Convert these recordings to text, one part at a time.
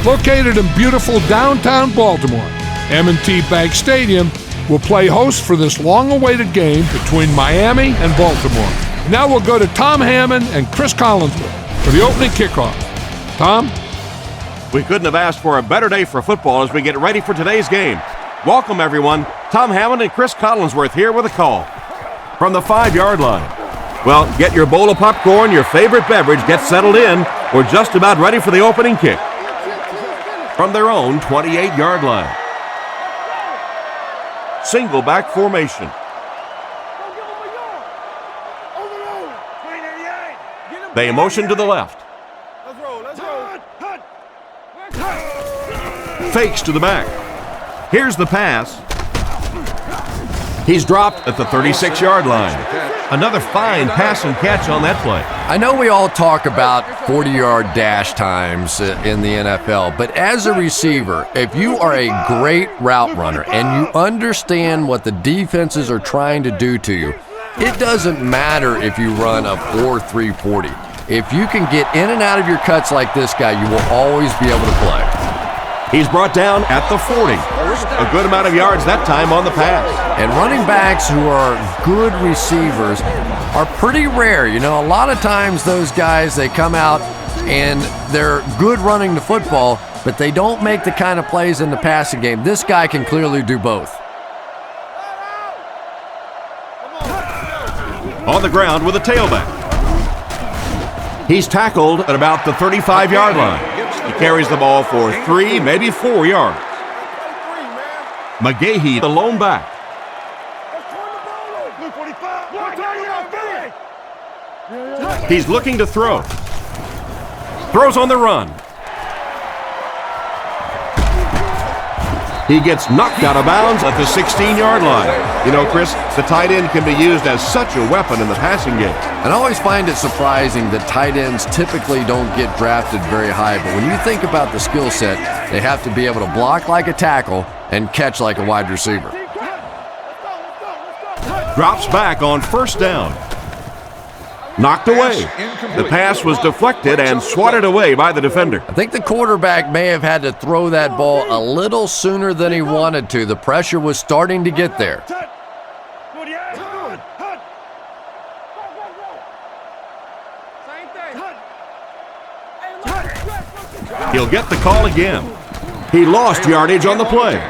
Located in beautiful downtown Baltimore, M&T Bank Stadium will play host for this long-awaited game between Miami and Baltimore. Now we'll go to Tom Hammond and Chris Collinsworth for the opening kickoff. Tom? We couldn't have asked for a better day for football as we get ready for today's game. Welcome, everyone. Tom Hammond and Chris Collinsworth here with a call from the 5-yard line. Well, get your bowl of popcorn, your favorite beverage, get settled in. We're just about ready for the opening kick from their own 28-yard line. Single back formation. They motion to the left. Fakes to the back. Here's the pass. He's dropped at the 36-yard line. Another fine pass and catch on that play. I know we all talk about 40-yard dash times in the NFL, but as a receiver, if you are a great route runner and you understand what the defenses are trying to do to you, it doesn't matter if you run a 4.3 40. If you can get in and out of your cuts like this guy, you will always be able to play. He's brought down at the 40. A good amount of yards that time on the pass. And running backs who are good receivers are pretty rare. You know, a lot of times those guys, they come out and they're good running the football, but they don't make the kind of plays in the passing game. This guy can clearly do both. On the ground with a tailback. He's tackled at about the 35-yard line. He carries the ball for 3, maybe 4 yards. McGahee, the lone back. He's looking to throw. Throws on the run. He gets knocked out of bounds at the 16-yard line. You know, Chris, the tight end can be used as such a weapon in the passing game. And I always find it surprising that tight ends typically don't get drafted very high. But when you think about the skill set, they have to be able to block like a tackle and catch like a wide receiver. Drops back on first down. Knocked away. The pass was deflected and swatted away by the defender. I think the quarterback may have had to throw that ball a little sooner than he wanted to. The pressure was starting to get there. He'll get the call again. He lost yardage on the play.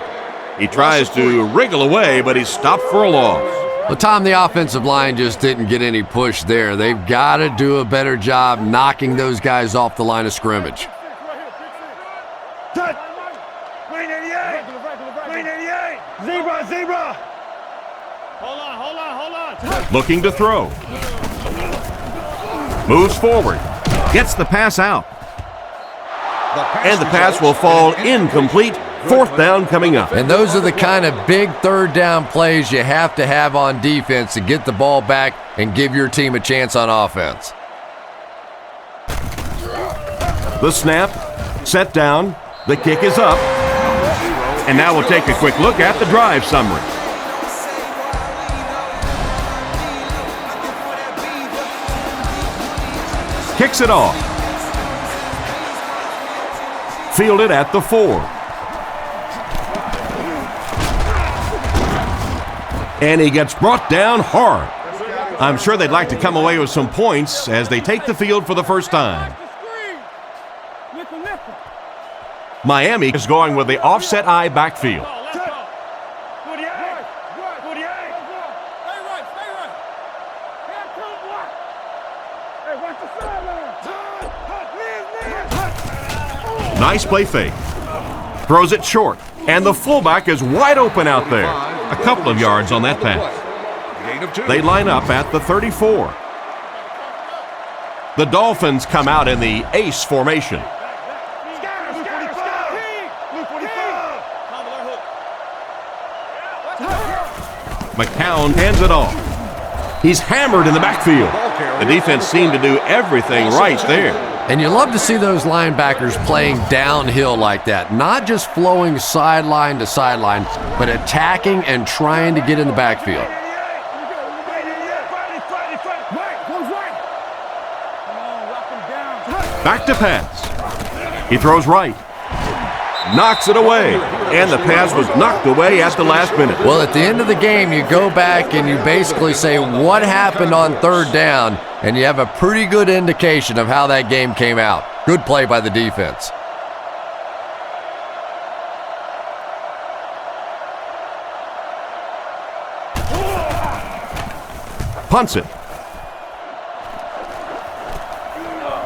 He tries to wriggle away, but he's stopped for a loss. Well, Tom, the offensive line just didn't get any push there. They've got to do a better job knocking those guys off the line of scrimmage. Zebra! Hold on. Looking to throw. Moves forward. Gets the pass out. And the pass will fall incomplete. Fourth down coming up. And those are the kind of big third down plays you have to have on defense to get the ball back and give your team a chance on offense. The snap, set down, the kick is up. And now we'll take a quick look at the drive summary. Kicks it off. Fielded at the 4. And he gets brought down hard. I'm sure they'd like to come away with some points as they take the field for the first time. Miami is going with the offset eye backfield. Nice play fake. Throws it short. And the fullback is wide open out there. A couple of yards on that pass. They line up at the 34. The Dolphins come out in the ace formation. McCown hands it off. He's hammered in the backfield. The defense seemed to do everything right there. And you love to see those linebackers playing downhill like that, not just flowing sideline to sideline, but attacking and trying to get in the backfield. Back to pass. He throws right. knocks it away, and the pass was knocked away at the last minute. Well, at the end of the game, you go back and you basically say what happened on third down, and you have a pretty good indication of how that game came out. Good play by the defense. Punts it.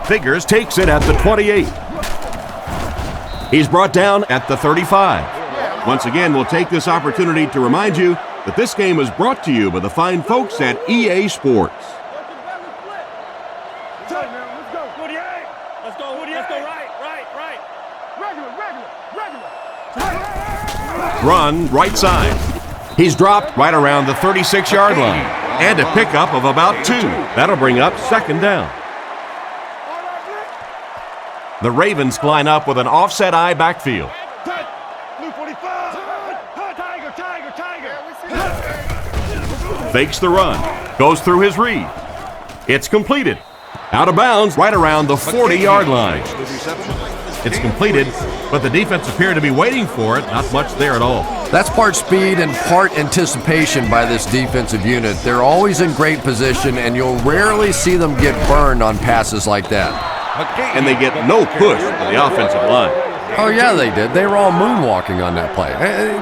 Figures takes it at the 28. He's brought down at the 35. Once again, we'll take this opportunity to remind you that this game is brought to you by the fine folks at EA Sports. Run right side. He's dropped right around the 36-yard line. And a pickup of about 2. That'll bring up second down. The Ravens line up with an offset eye backfield. Fakes the run. Goes through his read. It's completed. Out of bounds right around the 40-yard line. It's completed, but the defense appeared to be waiting for it. Not much there at all. That's part speed and part anticipation by this defensive unit. They're always in great position, and you'll rarely see them get burned on passes like that. And they get no push from the offensive line. Oh, yeah, they did. They were all moonwalking on that play.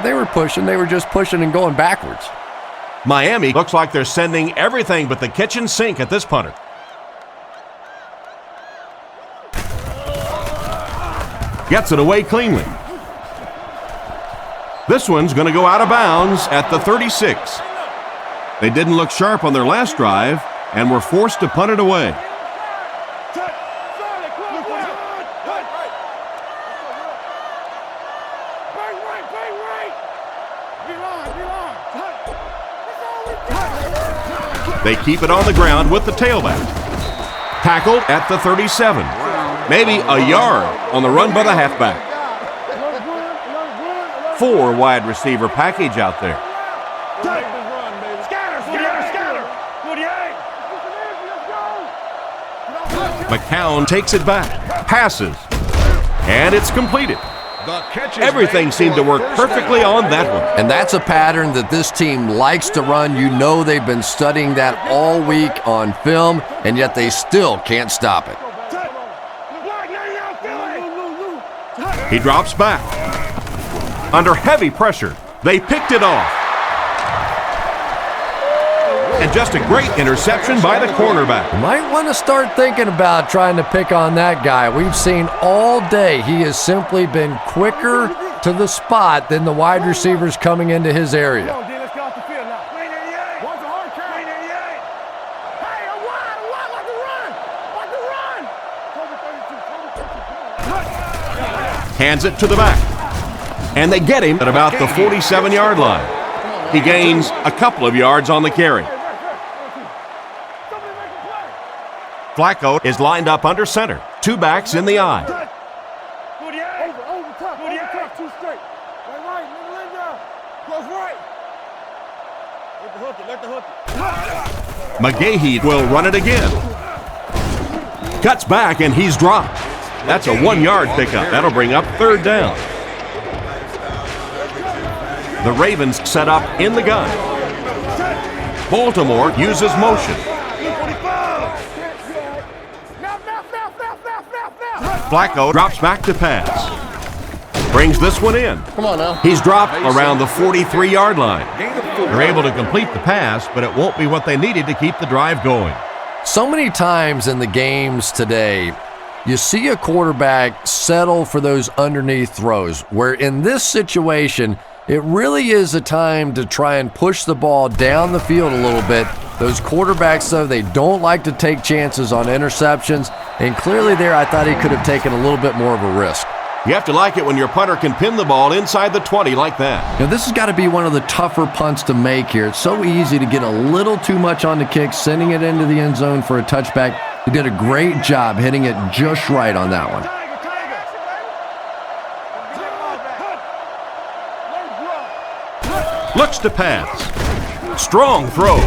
They were pushing. They were just pushing and going backwards. Miami looks like they're sending everything but the kitchen sink at this punter. Gets it away cleanly. This one's going to go out of bounds at the 36. They didn't look sharp on their last drive and were forced to punt it away. They keep it on the ground with the tailback. Tackled at the 37. Maybe a yard on the run by the halfback. 4 wide receiver package out there. McCown takes it back, passes, and it's completed. Everything seemed to work perfectly on that one. And that's a pattern that this team likes to run. You know they've been studying that all week on film, and yet they still can't stop it. He drops back. Under heavy pressure, they picked it off. And just a great interception by the cornerback. Might want to start thinking about trying to pick on that guy. We've seen all day he has simply been quicker to the spot than the wide receivers coming into his area. Hands it to the back. And they get him at about the 47-yard line. He gains a couple of yards on the carry. Flacco is lined up under center. 2 backs in the eye. McGahee will run it again. Cuts back and he's dropped. That's a 1-yard pickup. That'll bring up third down. The Ravens set up in the gun. Baltimore uses motion. Flacco drops back to pass. Brings this one in. Come on now. He's dropped around the 43-yard line. They're able to complete the pass, but it won't be what they needed to keep the drive going. So many times in the games today, you see a quarterback settle for those underneath throws, where in this situation, it really is a time to try and push the ball down the field a little bit. Those quarterbacks, though, they don't like to take chances on interceptions, and clearly there I thought he could have taken a little bit more of a risk. You have to like it when your punter can pin the ball inside the 20 like that. Now, this has got to be one of the tougher punts to make here. It's so easy to get a little too much on the kick, sending it into the end zone for a touchback. He did a great job hitting it just right on that one. Looks to pass. Strong throw.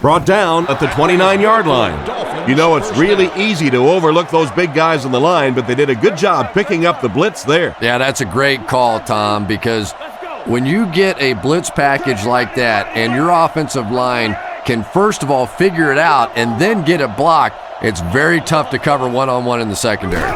Brought down at the 29-yard line. You know, it's really easy to overlook those big guys on the line, but they did a good job picking up the blitz there. Yeah, that's a great call, Tom, because when you get a blitz package like that and your offensive line can first of all figure it out and then get it blocked, it's very tough to cover one-on-one in the secondary.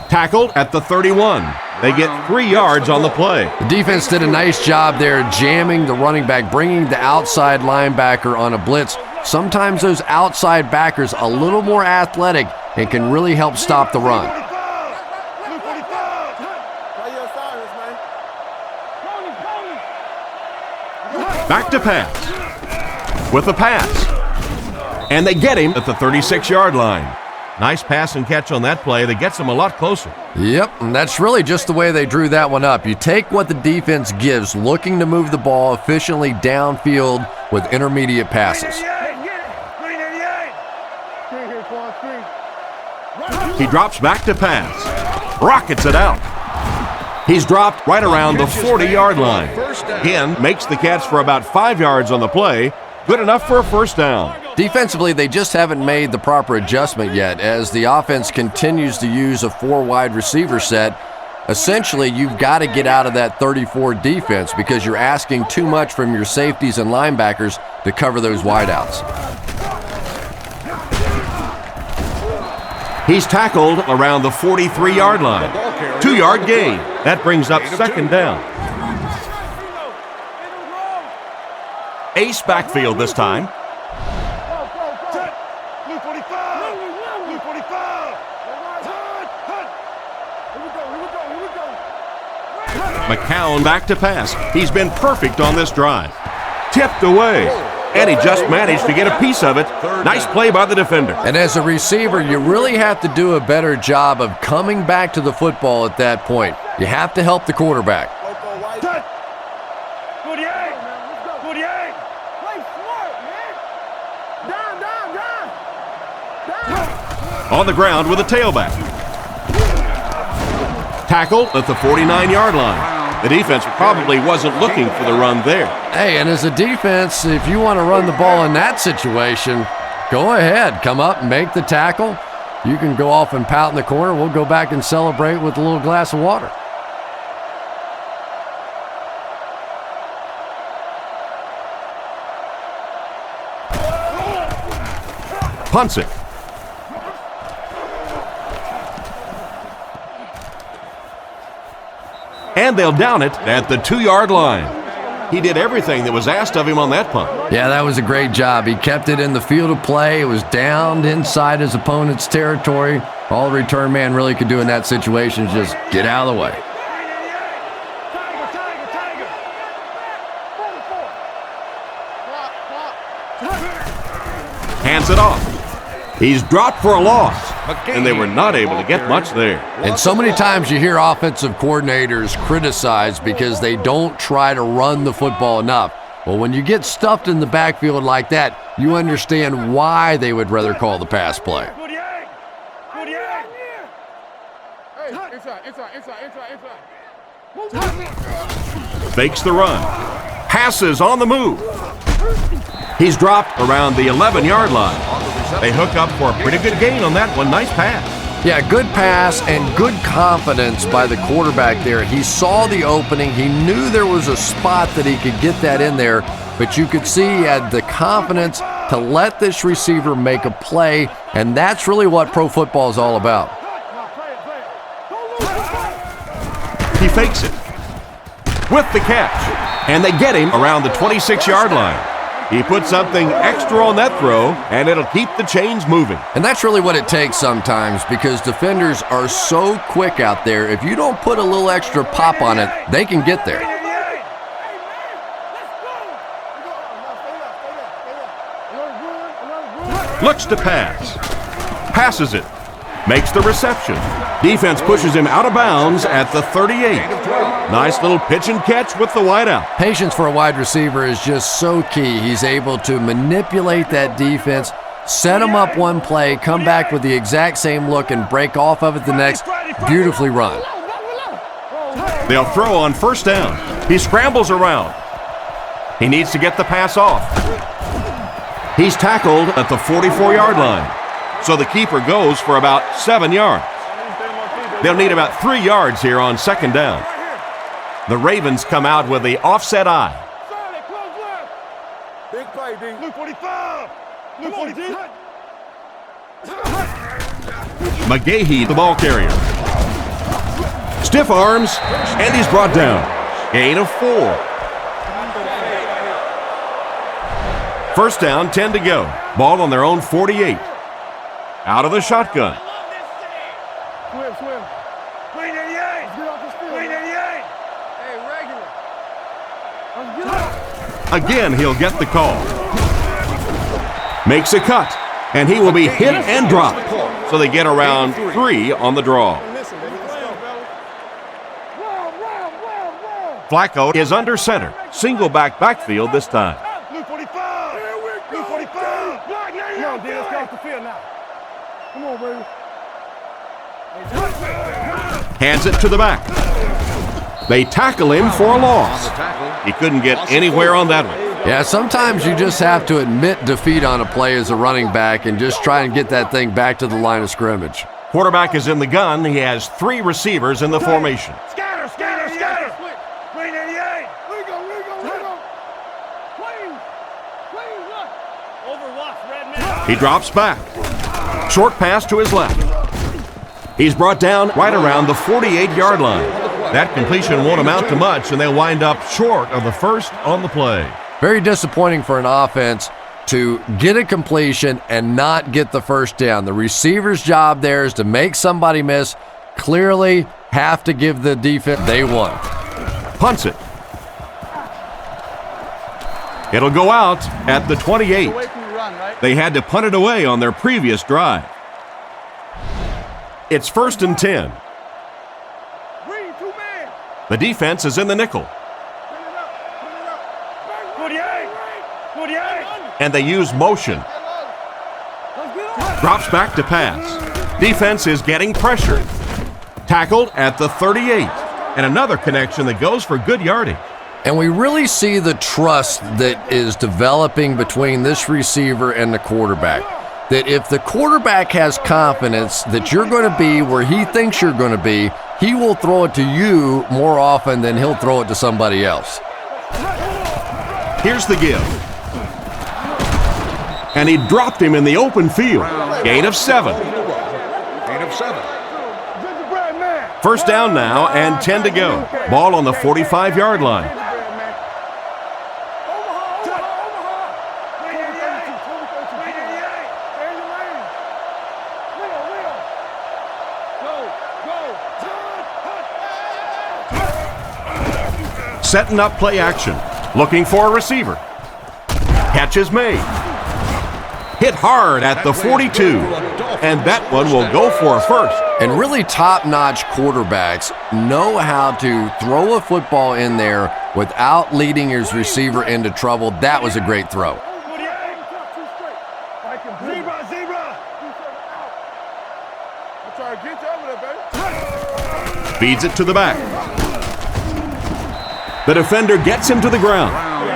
Tackled at the 31. They get 3 yards on the play. The defense did a nice job there jamming the running back, bringing the outside linebacker on a blitz. Sometimes those outside backers a little more athletic and can really help stop the run. Back to pass. With the pass. And they get him at the 36-yard line. Nice pass and catch on that play that gets them a lot closer. Yep, and that's really just the way they drew that one up. You take what the defense gives, looking to move the ball efficiently downfield with intermediate passes. He drops back to pass. Rockets it out. He's dropped right around the 40-yard line. Again, makes the catch for about 5 yards on the play. Good enough for a first down. Defensively, they just haven't made the proper adjustment yet as the offense continues to use a 4 wide receiver set. Essentially, you've got to get out of that 34 defense because you're asking too much from your safeties and linebackers to cover those wideouts. He's tackled around the 43-yard line. 2-yard gain. That brings up second down. Ace backfield this time. McCown back to pass. He's been perfect on this drive. Tipped away. And he just managed to get a piece of it. Nice play by the defender. And as a receiver, you really have to do a better job of coming back to the football at that point. You have to help the quarterback. On the ground with a tailback. Tackled at the 49-yard line. The defense probably wasn't looking for the run there. Hey, and as a defense, if you want to run the ball in that situation, go ahead. Come up and make the tackle. You can go off and pout in the corner. We'll go back and celebrate with a little glass of water. Punts it. And they'll down it at the 2-yard line. He did everything that was asked of him on that punt. Yeah, that was a great job. He kept it in the field of play. It was downed inside his opponent's territory. All the return man really could do in that situation is just get out of the way. Hands it off. He's dropped for a loss, and they were not able to get much there. And so many times you hear offensive coordinators criticized because they don't try to run the football enough. Well, when you get stuffed in the backfield like that, you understand why they would rather call the pass play. Fakes the run. Passes on the move. He's dropped around the 11-yard line. They hook up for a pretty good gain on that one. Nice pass. Yeah, good pass and good confidence by the quarterback there. He saw the opening. He knew there was a spot that he could get that in there, but you could see he had the confidence to let this receiver make a play, and that's really what pro football is all about. He fakes it with the catch, and they get him around the 26-yard line. He put something extra on that throw, and it'll keep the chains moving. And that's really what it takes sometimes because defenders are so quick out there. If you don't put a little extra pop on it, they can get there. Looks to pass. Passes it. Makes the reception. Defense pushes him out of bounds at the 38. Nice little pitch and catch with the wideout. Patience for a wide receiver is just so key. He's able to manipulate that defense, set him up one play, come back with the exact same look, and break off of it the next. Beautifully run. They'll throw on first down. He scrambles around. He needs to get the pass off. He's tackled at the 44-yard line, so the keeper goes for about 7 yards. They'll need about 3 yards here on second down. The Ravens come out with the offset eye. Big play, D. Blue 45. Blue 45. McGahee, the ball carrier. Stiff arms, and he's brought down. Gain of 4. First down, 10 to go. Ball on their own 48. Out of the shotgun. Swim. Green 88. Get off this field. Green 88. Hey, regular. Again, he'll get the call. Makes a cut, and he will be hit and dropped. So they get around 3 on the draw. Flacco is under center. Single backfield this time. Blue 45. Blue 45. Come on, D. Let's get off the field now. Come on, baby. Hands it to the back. They tackle him for a loss. He couldn't get anywhere on that one. Yeah, sometimes you just have to admit defeat on a play as a running back and just try and get that thing back to the line of scrimmage. Quarterback is in the gun. He has 3 receivers in the formation. Scatter. Green 88. Wiggle. Please, look. Overwatch, red man. He drops back. Short pass to his left. He's brought down right around the 48-yard line. That completion won't amount to much, and they'll wind up short of the first on the play. Very disappointing for an offense to get a completion and not get the first down. The receiver's job there is to make somebody miss. Clearly have to give the defense they won. Punts it. It'll go out at the 28. They had to punt it away on their previous drive. It's first and 10. The defense is in the nickel. 48. And they use motion. Drops back to pass. Defense is getting pressure. Tackled at the 38. And another connection that goes for good yardage. And we really see the trust that is developing between this receiver and the quarterback. That if the quarterback has confidence that you're going to be where he thinks you're going to be, he will throw it to you more often than he'll throw it to somebody else. Here's the give. And he dropped him in the open field. Gain of 7. First down now and 10 to go. Ball on the 45-yard line. Setting up play action. Looking for a receiver. Catch is made. Hit hard at the 42. And that one will go for a first. And really top-notch quarterbacks know how to throw a football in there without leading his receiver into trouble. That was a great throw. Feeds it to the back. The defender gets him to the ground.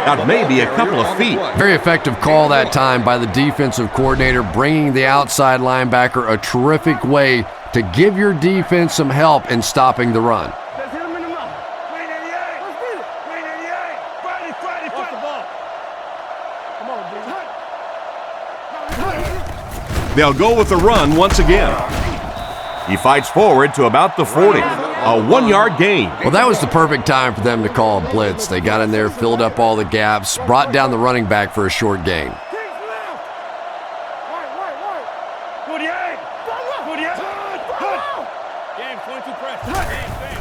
Out maybe a couple of feet. Very effective call that time by the defensive coordinator, bringing the outside linebacker a terrific way to give your defense some help in stopping the run. They'll go with the run once again. He fights forward to about the 40. A 1-yard gain. Well, that was the perfect time for them to call a blitz. They got in there, filled up all the gaps, brought down the running back for a short gain.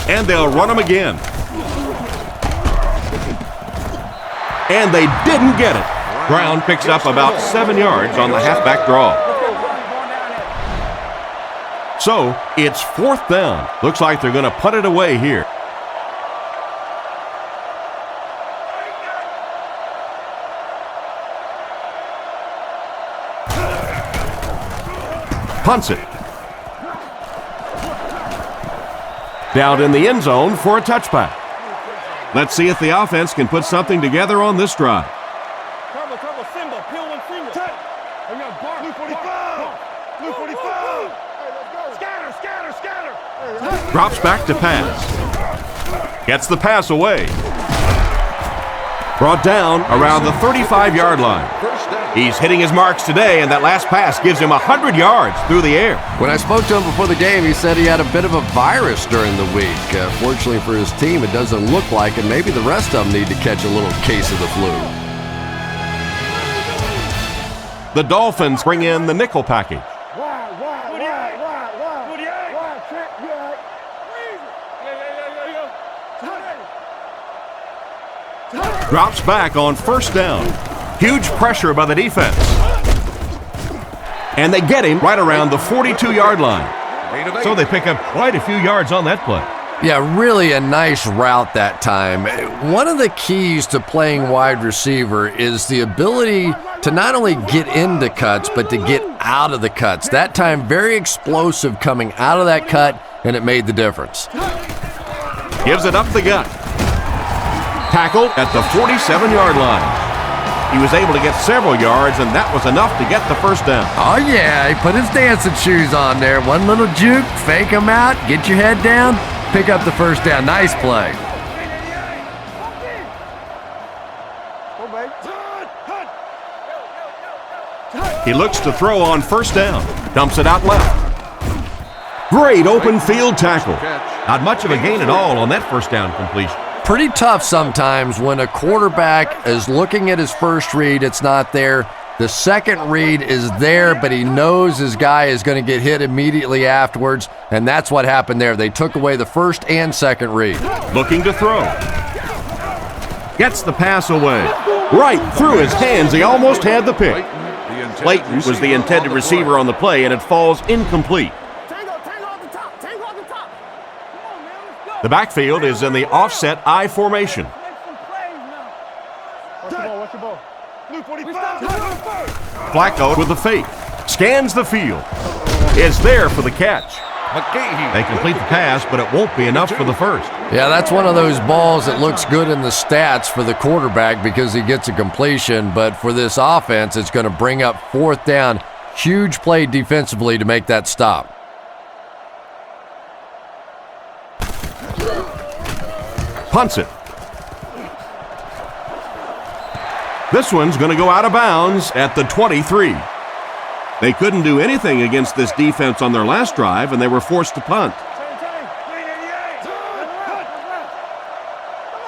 And they'll run him again. And they didn't get it. Brown picks up about 7 yards on the halfback draw. So, it's fourth down. Looks like they're going to punt it away here. Punts it. Down in the end zone for a touchback. Let's see if the offense can put something together on this drive. Simba, peel one finger. Drops back to pass. Gets the pass away. Brought down around the 35-yard line. He's hitting his marks today, and that last pass gives him 100 yards through the air. When I spoke to him before the game, he said he had a bit of a virus during the week. Fortunately for his team, it doesn't look like it. Maybe the rest of them need to catch a little case of the flu. The Dolphins bring in the nickel package. Drops back on first down. Huge pressure by the defense. And they get him right around the 42-yard line. So they pick up quite a few yards on that play. Yeah, really a nice route that time. One of the keys to playing wide receiver is the ability to not only get into cuts, but to get out of the cuts. That time, very explosive coming out of that cut, and it made the difference. Gives it up the gut. Tackled at the 47-yard line. He was able to get several yards, and that was enough to get the first down. Oh, yeah, he put his dancing shoes on there. One little juke, fake him out, get your head down, pick up the first down. Nice play. He looks to throw on first down. Dumps it out left. Great open field tackle. Not much of a gain at all on that first down completion. Pretty tough sometimes when a quarterback is looking at his first read, it's not there. The second read is there, but he knows his guy is going to get hit immediately afterwards, and that's what happened there. They took away the first and second read. Looking to throw. Gets the pass away. Right through his hands. He almost had the pick. Clayton was the intended receiver on the play, and it falls incomplete. The backfield is in the offset I formation. Flacco with the fake. Scans the field. Is there for the catch. They complete the pass, but it won't be enough for the first. Yeah, that's one of those balls that looks good in the stats for the quarterback because he gets a completion, but for this offense, it's going to bring up fourth down. Huge play defensively to make that stop. Punts it. This one's going to go out of bounds at the 23. They couldn't do anything against this defense on their last drive, and they were forced to punt.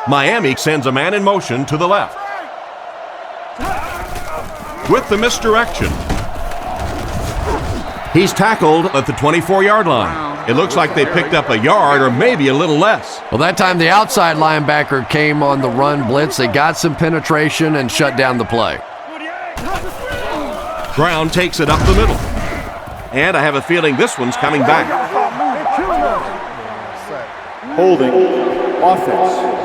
Miami sends a man in motion to the left. With the misdirection. He's tackled at the 24-yard line. It looks like they picked up a yard or maybe a little less. Well, that time the outside linebacker came on the run blitz. They got some penetration and shut down the play. Brown takes it up the middle. And I have a feeling this one's coming back. Holding offense.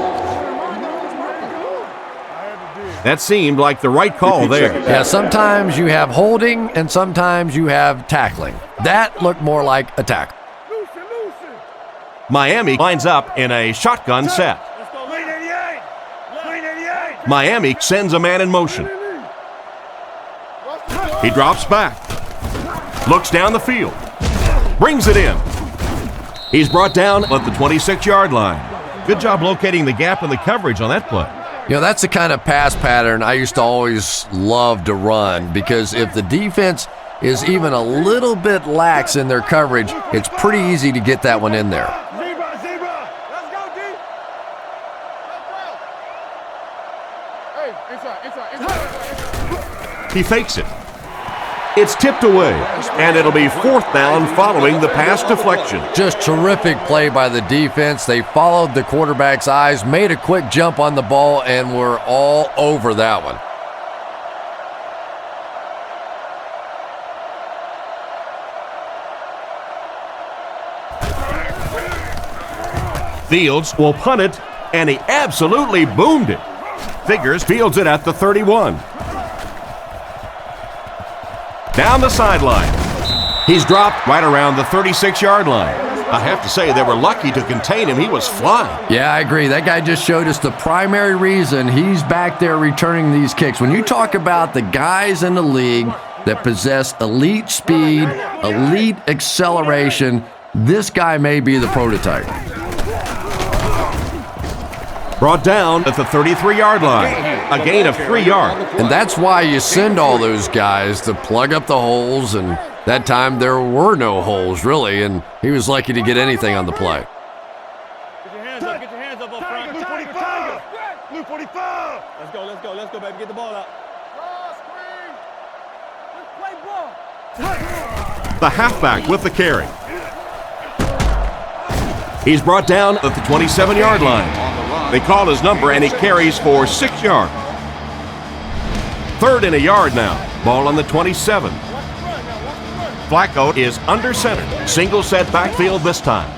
That seemed like the right call there. Yeah, sometimes you have holding and sometimes you have tackling. That looked more like a tackle. Miami lines up in a shotgun set. Miami sends a man in motion. He drops back. Looks down the field. Brings it in. He's brought down at the 26-yard line. Good job locating the gap in the coverage on that play. You know, that's the kind of pass pattern I used to always love to run because if the defense is even a little bit lax in their coverage, it's pretty easy to get that one in there. He fakes it. It's tipped away, and it'll be fourth down following the pass deflection. Just terrific play by the defense. They followed the quarterback's eyes, made a quick jump on the ball, and were all over that one. Fields will punt it, and he absolutely boomed it. Figures fields it at the 31. Down the sideline. He's dropped right around the 36-yard line. I have to say, they were lucky to contain him. He was flying. Yeah, I agree. That guy just showed us the primary reason he's back there returning these kicks. When you talk about the guys in the league that possess elite speed, elite acceleration, This guy may be the prototype. Brought down at the 33-yard line. A gain of 3 yards. And that's why you send all those guys to plug up the holes, and that time there were no holes, really, and he was lucky to get anything on the play. Get your hands up front. Blue 45. Blue 45. Let's go, baby. Get the ball out. The halfback with the carry. He's brought down at the 27-yard line. They call his number, and he carries for 6 yards. 3rd and a yard now. Ball on the 27. Flacco is under center. Single set backfield this time.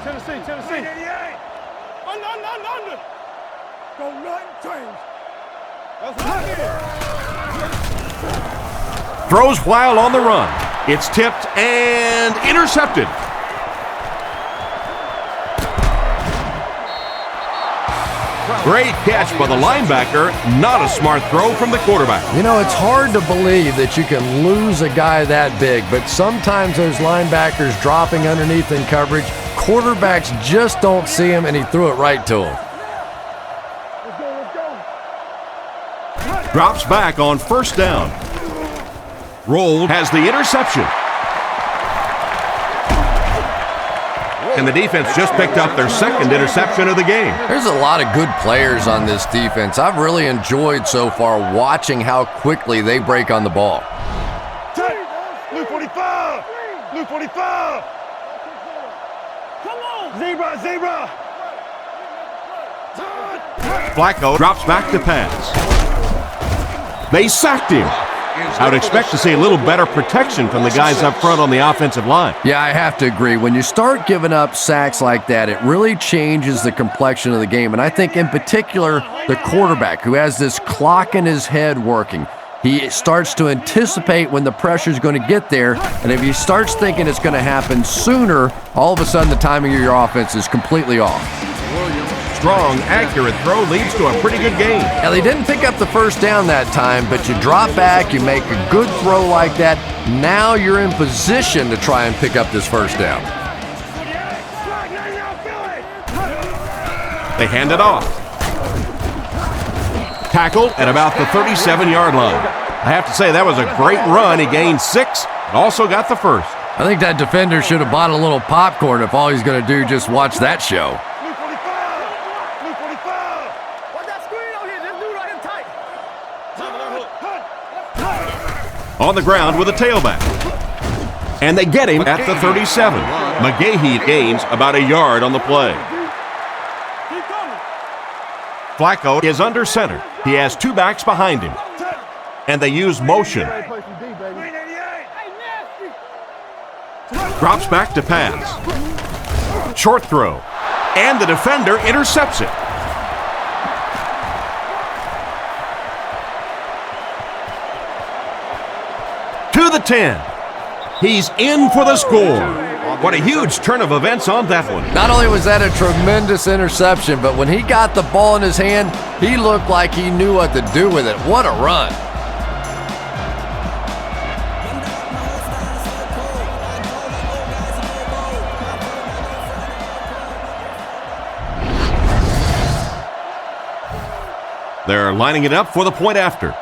Tennessee. Under. Go run, change. Throws while on the run. It's tipped and intercepted. Great catch by the linebacker. Not a smart throw from the quarterback. You know, it's hard to believe that you can lose a guy that big, but sometimes those linebackers dropping underneath in coverage, quarterbacks just don't see him, and he threw it right to him. Drops back on 1st down. Roll has the interception. And the defense just picked up their 2nd interception of the game. There's a lot of good players on this defense. I've really enjoyed so far watching how quickly they break on the ball. Blue 45. Blue 45. Come on. Zebra. Flacco drops back to pass. They sacked him. I would expect to see a little better protection from the guys up front on the offensive line. Yeah, I have to agree. When you start giving up sacks like that, it really changes the complexion of the game. And I think in particular, the quarterback who has this clock in his head working, he starts to anticipate when the pressure is going to get there. And if he starts thinking it's going to happen sooner, all of a sudden the timing of your offense is completely off. Strong, accurate throw leads to a pretty good gain. Now, they didn't pick up the 1st down that time, but you drop back, you make a good throw like that. Now you're in position to try and pick up this 1st down. They hand it off. Tackled at about the 37-yard line. I have to say, that was a great run. He gained 6 and also got the 1st. I think that defender should have bought a little popcorn if all he's going to do just watch that show. On the ground with a tailback. And they get him at the 37. McGahee gains about a yard on the play. Flacco is under center. He has 2 backs behind him. And they use motion. Drops back to pass. Short throw. And the defender intercepts it. To the 10. He's in for the score. What a huge turn of events on that one. Not only was that a tremendous interception, but when he got the ball in his hand, he looked like he knew what to do with it. What a run. They're lining it up for the point after.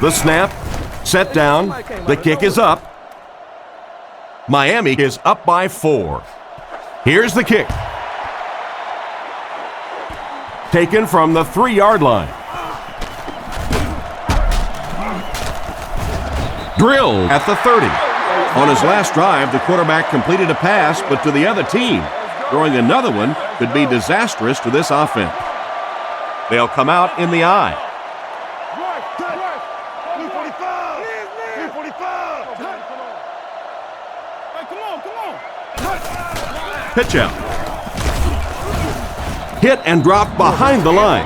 The snap, set down, the kick is up. Miami is up by 4. Here's the kick. Taken from the 3-yard line. Drilled at the 30. On his last drive, the quarterback completed a pass, but to the other team. Throwing another one could be disastrous to this offense. They'll come out in the eye. Pitch out. Hit and drop behind the line.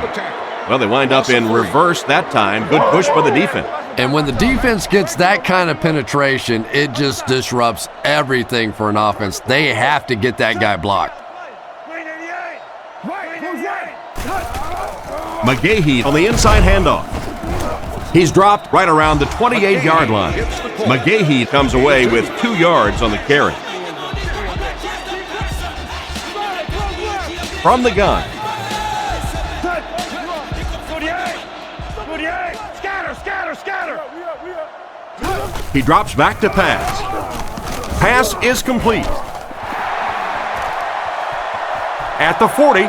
Well, they wind up in reverse that time. Good push by the defense. And when the defense gets that kind of penetration, it just disrupts everything for an offense. They have to get that guy blocked. McGahee on the inside handoff. He's dropped right around the 28-yard line. McGahee comes away with 2 yards on the carry. From the gun. He drops back to pass. Pass is complete. At the 40,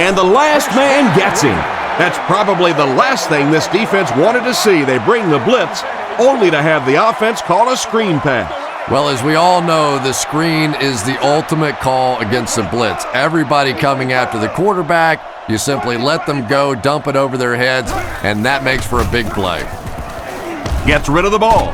and the last man gets him. That's probably the last thing this defense wanted to see. They bring the blitz, only to have the offense call a screen pass. Well, as we all know, the screen is the ultimate call against the blitz. Everybody coming after the quarterback, you simply let them go, dump it over their heads, and that makes for a big play. Gets rid of the ball.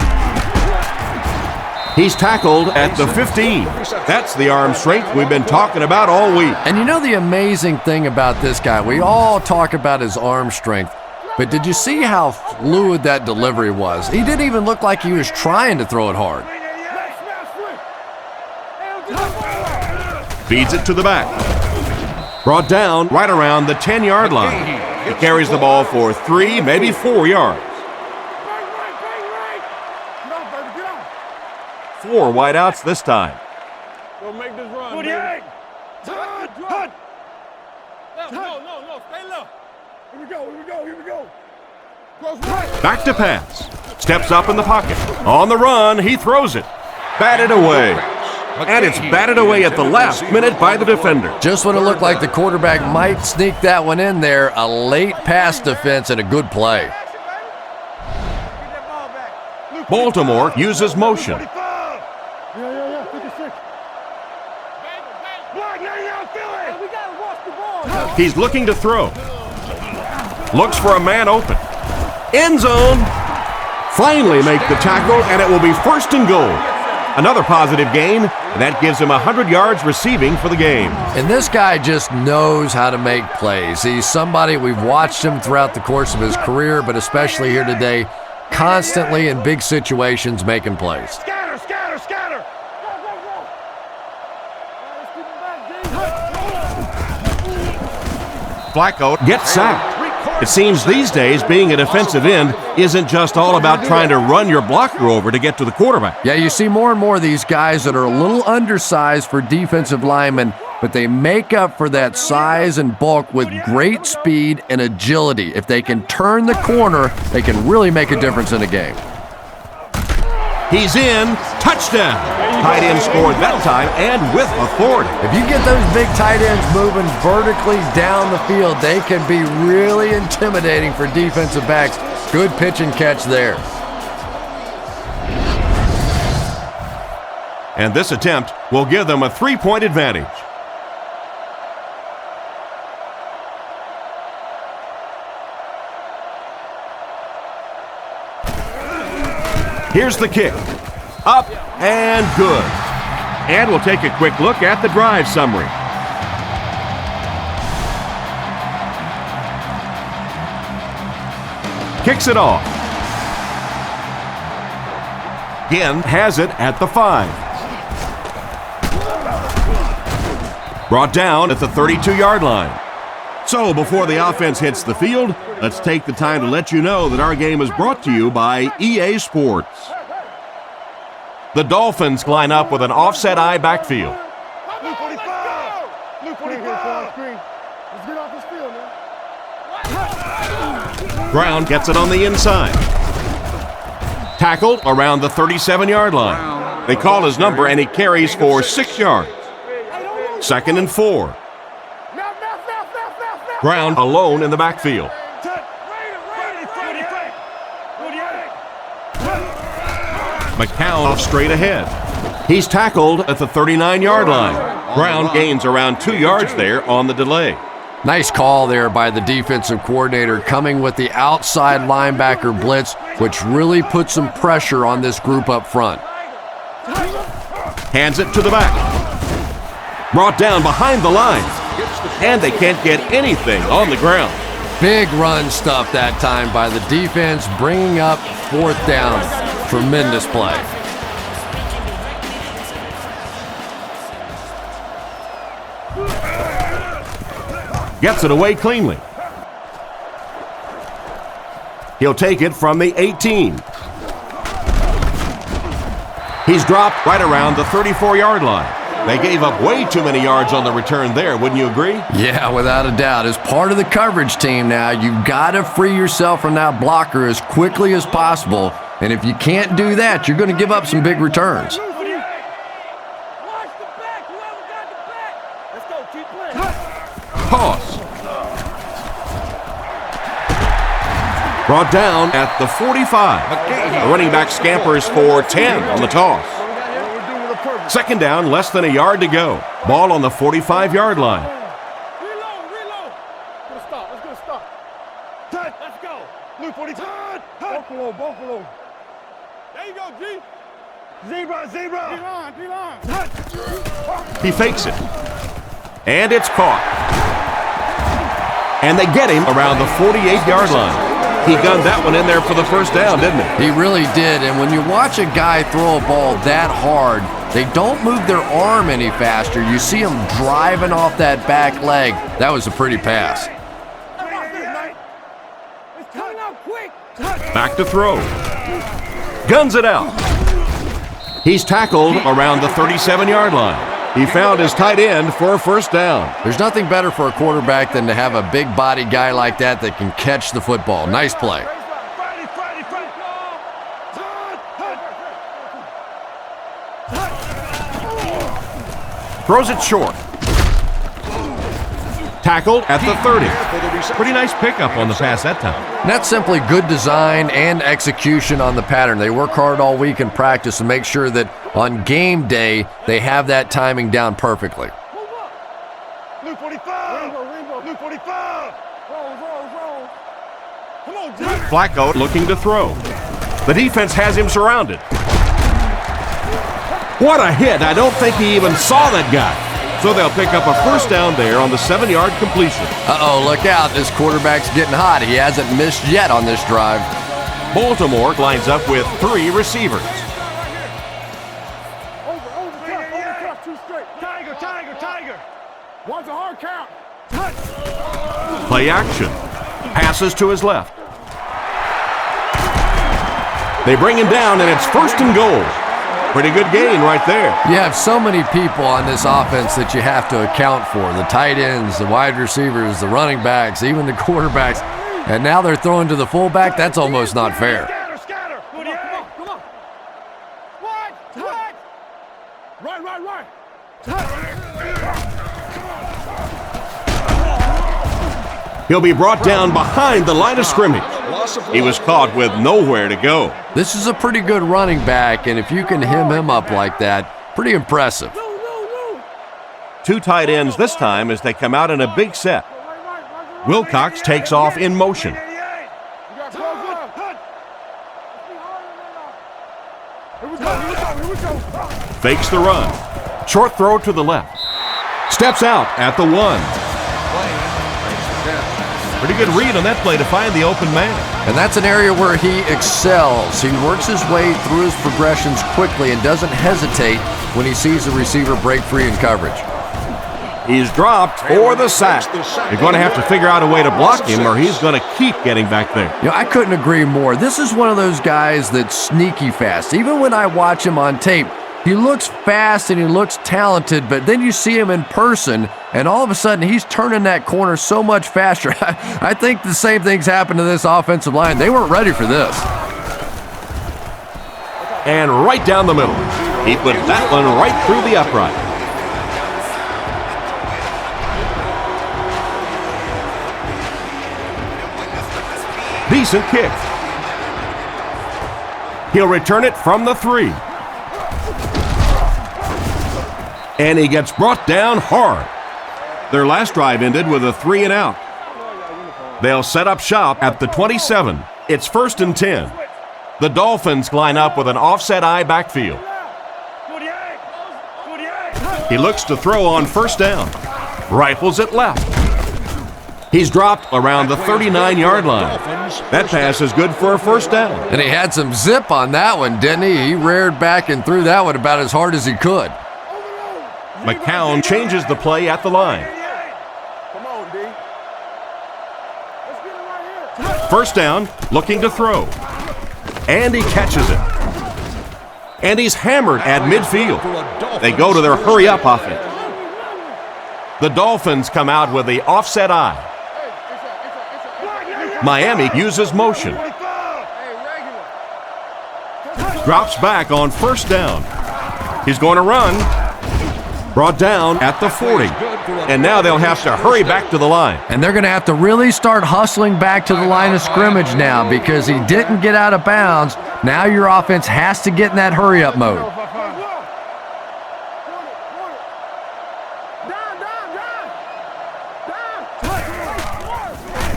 He's tackled at the 15. That's the arm strength we've been talking about all week. And you know the amazing thing about this guy, we all talk about his arm strength, but did you see how fluid that delivery was? He didn't even look like he was trying to throw it hard. Feeds it to the back. Brought down right around the 10-yard line. He carries the ball for 3, maybe 4 yards. 4 wideouts this time. Go make this run. 48. No, stay low. Here we go. Back to pass. Steps up in the pocket. On the run, he throws it. Batted away. And it's batted away at the last minute by the defender. Just when it looked like the quarterback might sneak that one in there, a late pass defense and a good play. Baltimore uses motion. Yeah, 56. We gotta watch the ball. He's looking to throw. Looks for a man open. End zone. Finally make the tackle, and it will be 1st and goal. Another positive gain, and that gives him 100 yards receiving for the game. And this guy just knows how to make plays. He's somebody, we've watched him throughout the course of his career, but especially here today, constantly in big situations making plays. Scatter. Flacco gets sacked. It seems these days being a defensive end isn't just all about trying to run your blocker over to get to the quarterback. Yeah, you see more and more of these guys that are a little undersized for defensive linemen, but they make up for that size and bulk with great speed and agility. If they can turn the corner, they can really make a difference in a game. He's in. Touchdown. Tight end scored that time and with authority. If you get those big tight ends moving vertically down the field, they can be really intimidating for defensive backs. Good pitch and catch there. And this attempt will give them a 3-point advantage. Here's the kick. Up and good. And we'll take a quick look at the drive summary. Kicks it off. Again, has it at the 5. Brought down at the 32-yard line. So before the offense hits the field, let's take the time to let you know that our game is brought to you by EA Sports. The Dolphins line up with an offset eye backfield. Luke 45. Let's get off this field, man. Brown gets it on the inside. Tackled around the 37-yard line. They call his number and he carries for 6 yards. 2nd and 4. Brown alone in the backfield. McCown off straight ahead. He's tackled at the 39-yard line. Brown gains around 2 yards there on the delay. Nice call there by the defensive coordinator, coming with the outside linebacker blitz, which really puts some pressure on this group up front. Hands it to the back. Brought down behind the line. And they can't get anything on the ground. Big run stuff that time by the defense, bringing up 4th down. Tremendous play. Gets it away cleanly. He'll take it from the 18. He's dropped right around the 34-yard line. They gave up way too many yards on the return there, wouldn't you agree? Yeah, without a doubt. As part of the coverage team now, you've got to free yourself from that blocker as quickly as possible. And if you can't do that, you're going to give up some big returns. Watch the back. Whoever got the back. Let's go. Keep playing. Toss. Brought down at the 45. The running back scampers for 10 on the toss. Second down, less than a yard to go. Ball on the 45-yard line. Reload. Let's get a stop. Let's go. Luke 45. Buffalo. There you go, G. Zebra. D-line. He fakes it. And it's caught. And they get him around the 48-yard line. He gunned that one in there for the first down, didn't he? He really did. And when you watch a guy throw a ball that hard, they don't move their arm any faster. You see him driving off that back leg. That was a pretty pass. It's coming out quick. Back to throw. Guns it out. He's tackled around the 37-yard line. He found his tight end for a first down. There's nothing better for a quarterback than to have a big body guy like that can catch the football. Nice play. Throws it short. Tackled at the 30. Pretty nice pickup on the pass that time. And that's simply good design and execution on the pattern. They work hard all week in practice to make sure that on game day they have that timing down perfectly. Luke 45. Luke 45. Roll. Come on, G. Flacco looking to throw. The defense has him surrounded. What a hit. I don't think he even saw that guy. So they'll pick up a first down there on the 7-yard completion. Uh-oh, look out. This quarterback's getting hot. He hasn't missed yet on this drive. Baltimore lines up with 3 receivers. Over tough, 2 straight. Tiger. One's a hard count. Play action. Passes to his left. They bring him down, and it's first and goal. Pretty good gain right there. You have so many people on this offense that you have to account for. The tight ends, the wide receivers, the running backs, even the quarterbacks. And now they're throwing to the fullback. That's almost not fair. Scatter. Come on. What? Right. He'll be brought down behind the line of scrimmage. He was caught with nowhere to go. This is a pretty good running back, and if you can hem him up like that, pretty impressive. 2 tight ends this time as they come out in a big set. Wilcox takes off in motion. Fakes the run. Short throw to the left. Steps out at the 1. Pretty good read on that play to find the open man. And that's an area where he excels. He works his way through his progressions quickly and doesn't hesitate when he sees the receiver break free in coverage. He's dropped for the sack. You're going to have to figure out a way to block him or he's going to keep getting back there. You know, I couldn't agree more. This is one of those guys that's sneaky fast. Even when I watch him on tape, he looks fast and he looks talented, but then you see him in person, and all of a sudden he's turning that corner so much faster. I think the same thing's happened to this offensive line. They weren't ready for this. And right down the middle. He put that one right through the upright. Decent kick. He'll return it from the 3. And he gets brought down hard. Their last drive ended with a 3 and out. They'll set up shop at the 27. It's 1st and 10. The Dolphins line up with an offset eye backfield. He looks to throw on first down. Rifles it left. He's dropped around the 39-yard line. That pass is good for a first down. And he had some zip on that one, didn't he? He reared back and threw that one about as hard as he could. McCown changes the play at the line. Come on, D. Let's get it right here. First down, looking to throw. And he catches it. And he's hammered at midfield. They go to their hurry-up offense. The Dolphins come out with the offset I. Miami uses motion. Drops back on first down. He's going to run. Brought down at the 40. And now they'll have to hurry back to the line. And they're going to have to really start hustling back to the line of scrimmage now because he didn't get out of bounds. Now your offense has to get in that hurry-up mode.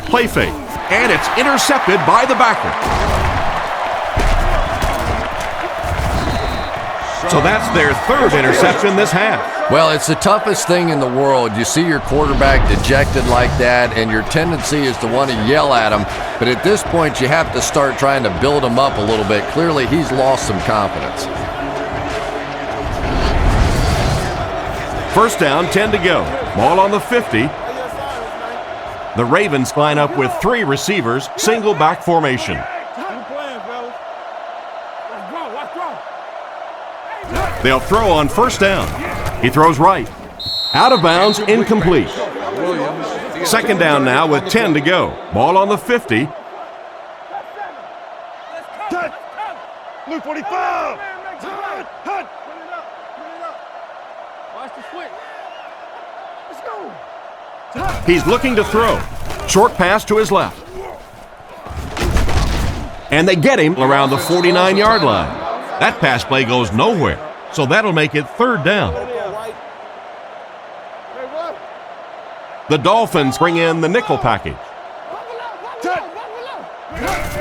Play fake. And it's intercepted by the backer. So that's their third interception this half. Well, it's the toughest thing in the world. You see your quarterback dejected like that, and your tendency is to want to yell at him. But at this point, you have to start trying to build him up a little bit. Clearly, he's lost some confidence. First down, 10 to go. Ball on the 50. The Ravens line up with 3 receivers, single back formation. They'll throw on first down. He throws right. Out of bounds, incomplete. Second down now with 10 to go. Ball on the 50. Luke 45. He's looking to throw. Short pass to his left. And they get him around the 49-yard line. That pass play goes nowhere, so that'll make it third down. The Dolphins bring in the nickel package.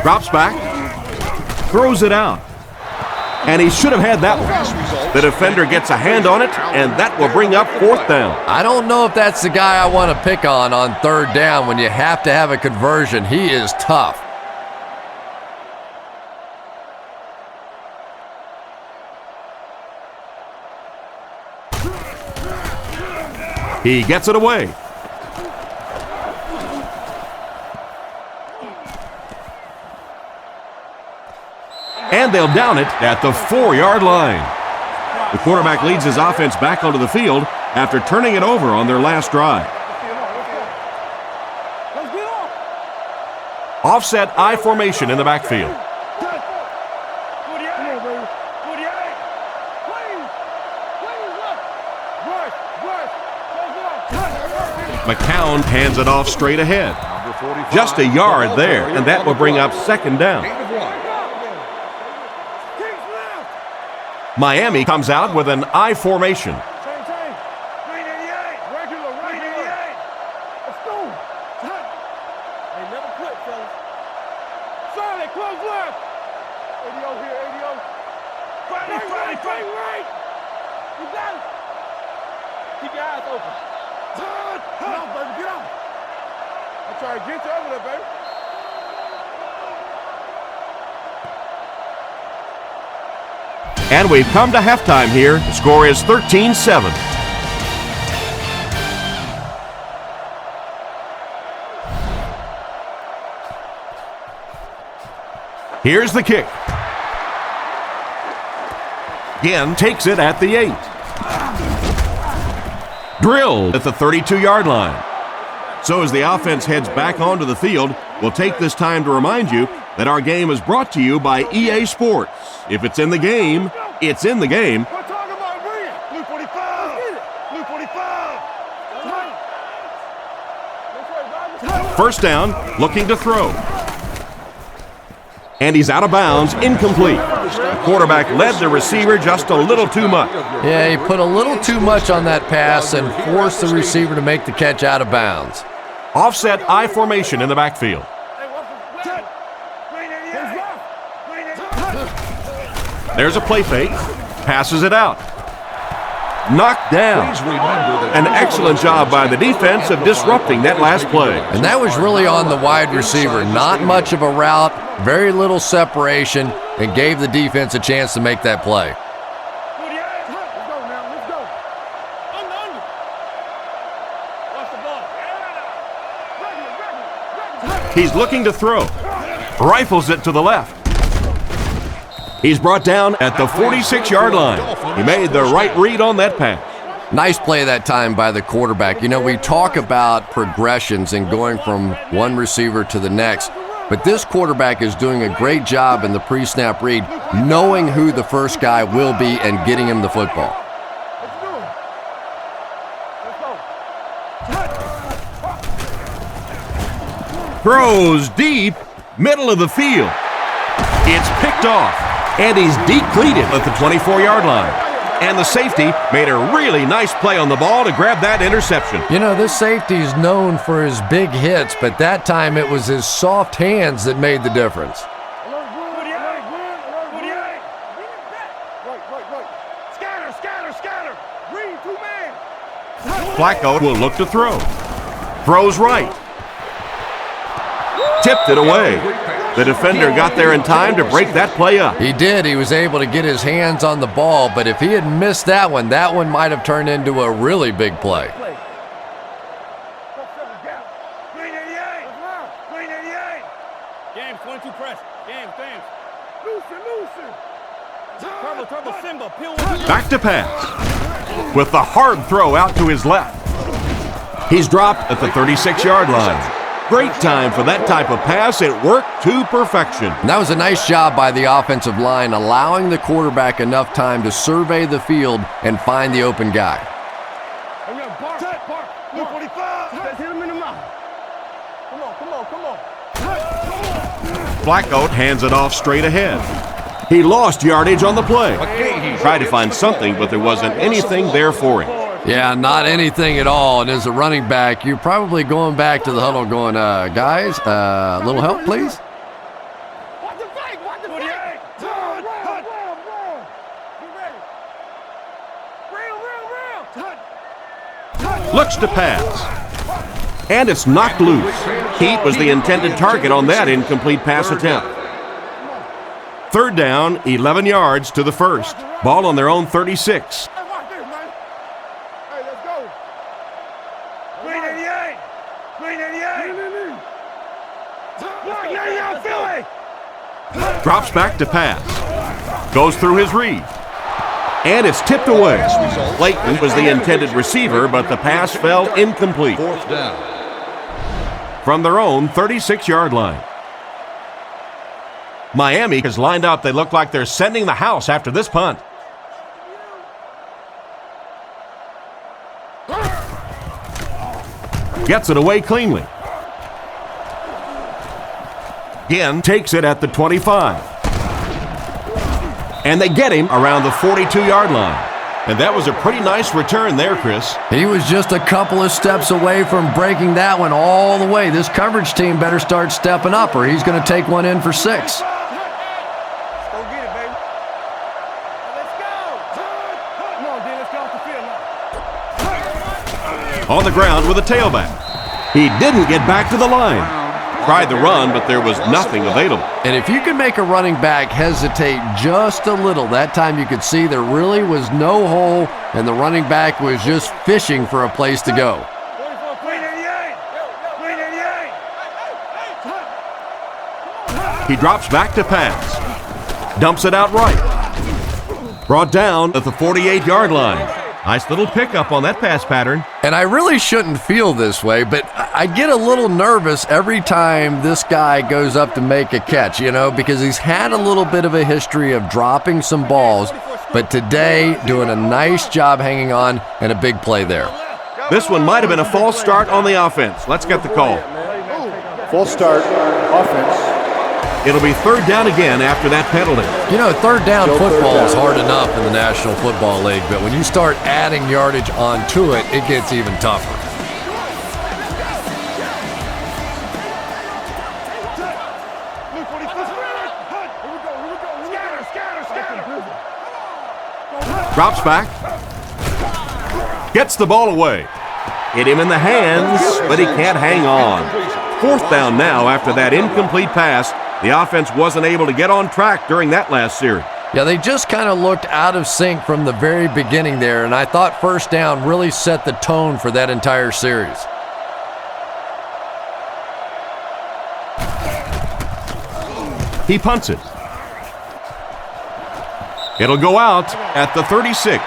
Drops back. Throws it out. And he should have had that one. The defender gets a hand on it, and that will bring up fourth down. I don't know if that's the guy I want to pick on third down when you have to have a conversion. He is tough. He gets it away. And they'll down it at the 4-yard line. The quarterback leads his offense back onto the field after turning it over on their last drive. Offset I formation in the backfield. McCown hands it off straight ahead. Just a yard there, and that will bring up second down. Miami comes out with an I formation. And we've come to halftime here. The score is 13-7. Here's the kick. Again, takes it at the 8. Drilled at the 32-yard line. So as the offense heads back onto the field, we'll take this time to remind you that our game is brought to you by EA Sports. If it's in the game, it's in the game. We're talking about Luke 45. Luke 45. First down, looking to throw. And he's out of bounds, incomplete. The quarterback led the receiver just a little too much. Yeah, he put a little too much on that pass and forced the receiver to make the catch out of bounds. Offset I formation in the backfield. There's a play fake. Passes it out. Knocked down. An excellent job by the defense of disrupting that last play. And that was really on the wide receiver. Not much of a route, very little separation, and gave the defense a chance to make that play. He's looking to throw. Rifles it to the left. He's brought down at the 46-yard line. He made the right read on that pass. Nice play that time by the quarterback. You know, we talk about progressions and going from one receiver to the next, but this quarterback is doing a great job in the pre-snap read, knowing who the first guy will be and getting him the football. Throws deep, middle of the field. It's picked off, and he's depleted at the 24-yard line. And the safety made a really nice play on the ball to grab that interception. You know, this safety's known for his big hits, but that time it was his soft hands that made the difference. Flacco will look to throw. Throws right. Tipped it away. The defender got there in time to break that play up. He did. He was able to get his hands on the ball, but if he had missed that one might have turned into a really big play. James, 22 press. James. Turbo, Simba, peel. Back to pass. With the hard throw out to his left. He's dropped at the 36-yard line. Great time for that type of pass. It worked to perfection. And that was a nice job by the offensive line, allowing the quarterback enough time to survey the field and find the open guy. Flacco hands it off straight ahead. He lost yardage on the play. Tried to find something, but there wasn't anything there for him. Yeah, not anything at all. And as a running back, you're probably going back to the huddle going, guys, a little help, please? Looks to pass. And it's knocked loose. Heat was the intended target on that incomplete pass attempt. Third down, 11 yards to the first. Ball on their own 36. Drops back to pass. Goes through his read. And it's tipped away. Clayton was the intended receiver, but the pass fell incomplete. Fourth down. From their own 36-yard line. Miami is lined up. They look like they're sending the house after this punt. Gets it away cleanly. Again, takes it at the 25. And they get him around the 42-yard line. And that was a pretty nice return there, Chris. He was just a couple of steps away from breaking that one all the way. This coverage team better start stepping up or he's going to take one in for 6. On the ground with a tailback. He didn't get back to the line. Tried the run, but there was nothing available. And if you can make a running back hesitate just a little, that time you could see there really was no hole, and the running back was just fishing for a place to go. He drops back to pass. Dumps it out right. Brought down at the 48-yard line. Nice little pickup on that pass pattern. And I really shouldn't feel this way, but I get a little nervous every time this guy goes up to make a catch, you know, because he's had a little bit of a history of dropping some balls, but today doing a nice job hanging on and a big play there. This one might have been a false start on the offense. Let's get the call. False start, offense. It'll be third down again after that penalty. You know, third down football is hard enough in the National Football League, but when you start adding yardage onto it, it gets even tougher. Drops back. Gets the ball away. Hit him in the hands, but he can't hang on. Fourth down now after that incomplete pass. The offense wasn't able to get on track during that last series. Yeah, they just kind of looked out of sync from the very beginning there, and I thought first down really set the tone for that entire series. He punts it. It'll go out at the 36.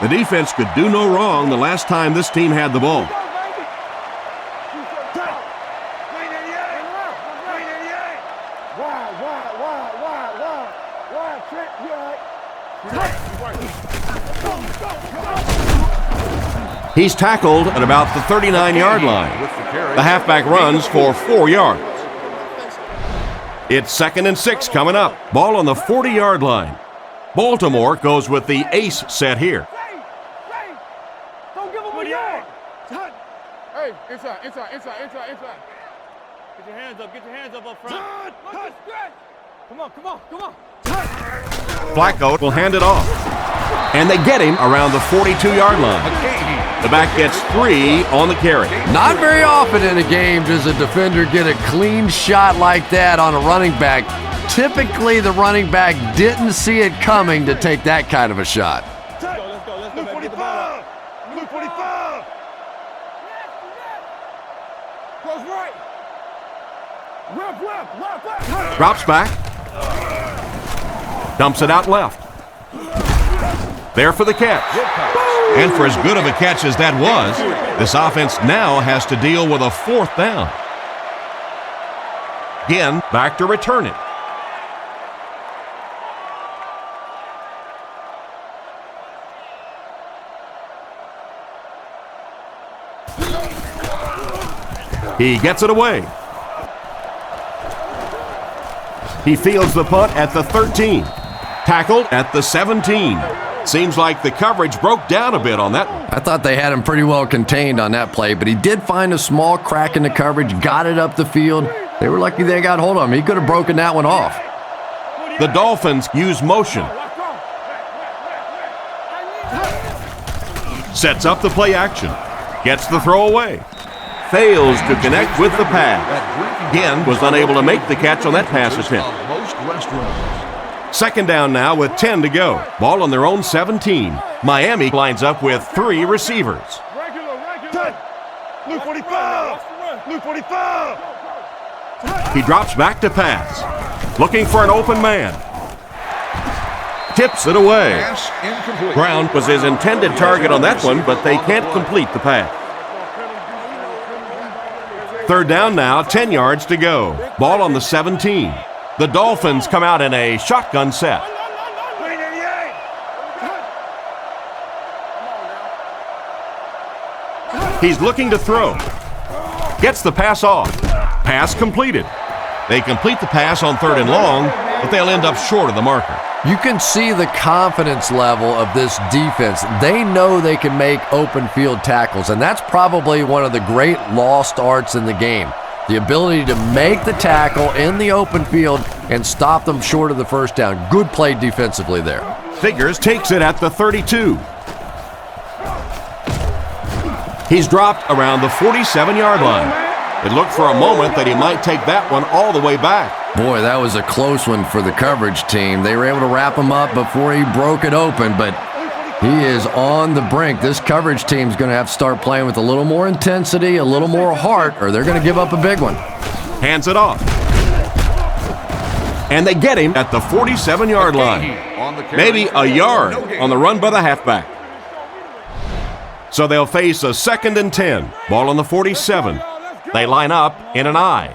The defense could do no wrong the last time this team had the ball. He's tackled at about the 39-yard line. The halfback runs for 4 yards. It's 2nd and 6 coming up. Ball on the 40-yard line. Baltimore goes with the ace set here. Don't give him a yard. Hey, inside. Get your hands up front. Come on. Flacco will hand it off. And they get him around the 42-yard line. The back gets 3 on the carry. Not very often in a game does a defender get a clean shot like that on a running back. Typically, the running back didn't see it coming to take that kind of a shot. Let's go, Blue baby. Get the ball 45. up. Blue 45. Goes right. Left. Drops back. Dumps it out left. There for the catch. And for as good of a catch as that was, this offense now has to deal with a 4th down. Again, back to return it. He gets it away. He fields the punt at the 13. Tackled at the 17. Seems like the coverage broke down a bit on that one. I thought they had him pretty well contained on that play, but he did find a small crack in the coverage, got it up the field. They were lucky they got hold of him. He could have broken that one off. The Dolphins use motion. Sets up the play action. Gets the throw away. Fails to connect with the pass. Again, was unable to make the catch on that pass attempt. 2nd down now with 10 to go. Ball on their own 17. Miami lines up with 3 receivers. Blue 45. Blue 45. He drops back to pass. Looking for an open man. Tips it away. Brown was his intended target on that one, but they can't complete the pass. 3rd down now, 10 yards to go. Ball on the 17. The Dolphins come out in a shotgun set. He's looking to throw. Gets the pass off. Pass completed. They complete the pass on 3rd and long, but they'll end up short of the marker. You can see the confidence level of this defense. They know they can make open field tackles, and that's probably one of the great lost arts in the game. The ability to make the tackle in the open field and stop them short of the 1st down. Good play defensively there. Figures takes it at the 32. He's dropped around the 47-yard line. It looked for a moment that he might take that one all the way back. Boy, that was a close one for the coverage team. They were able to wrap him up before he broke it open, but he is on the brink. This coverage team's going to have to start playing with a little more intensity, a little more heart, or they're going to give up a big one. Hands it off. And they get him at the 47-yard line. Maybe a yard on the run by the halfback. So they'll face a 2nd and 10. Ball on the 47. They line up in an I.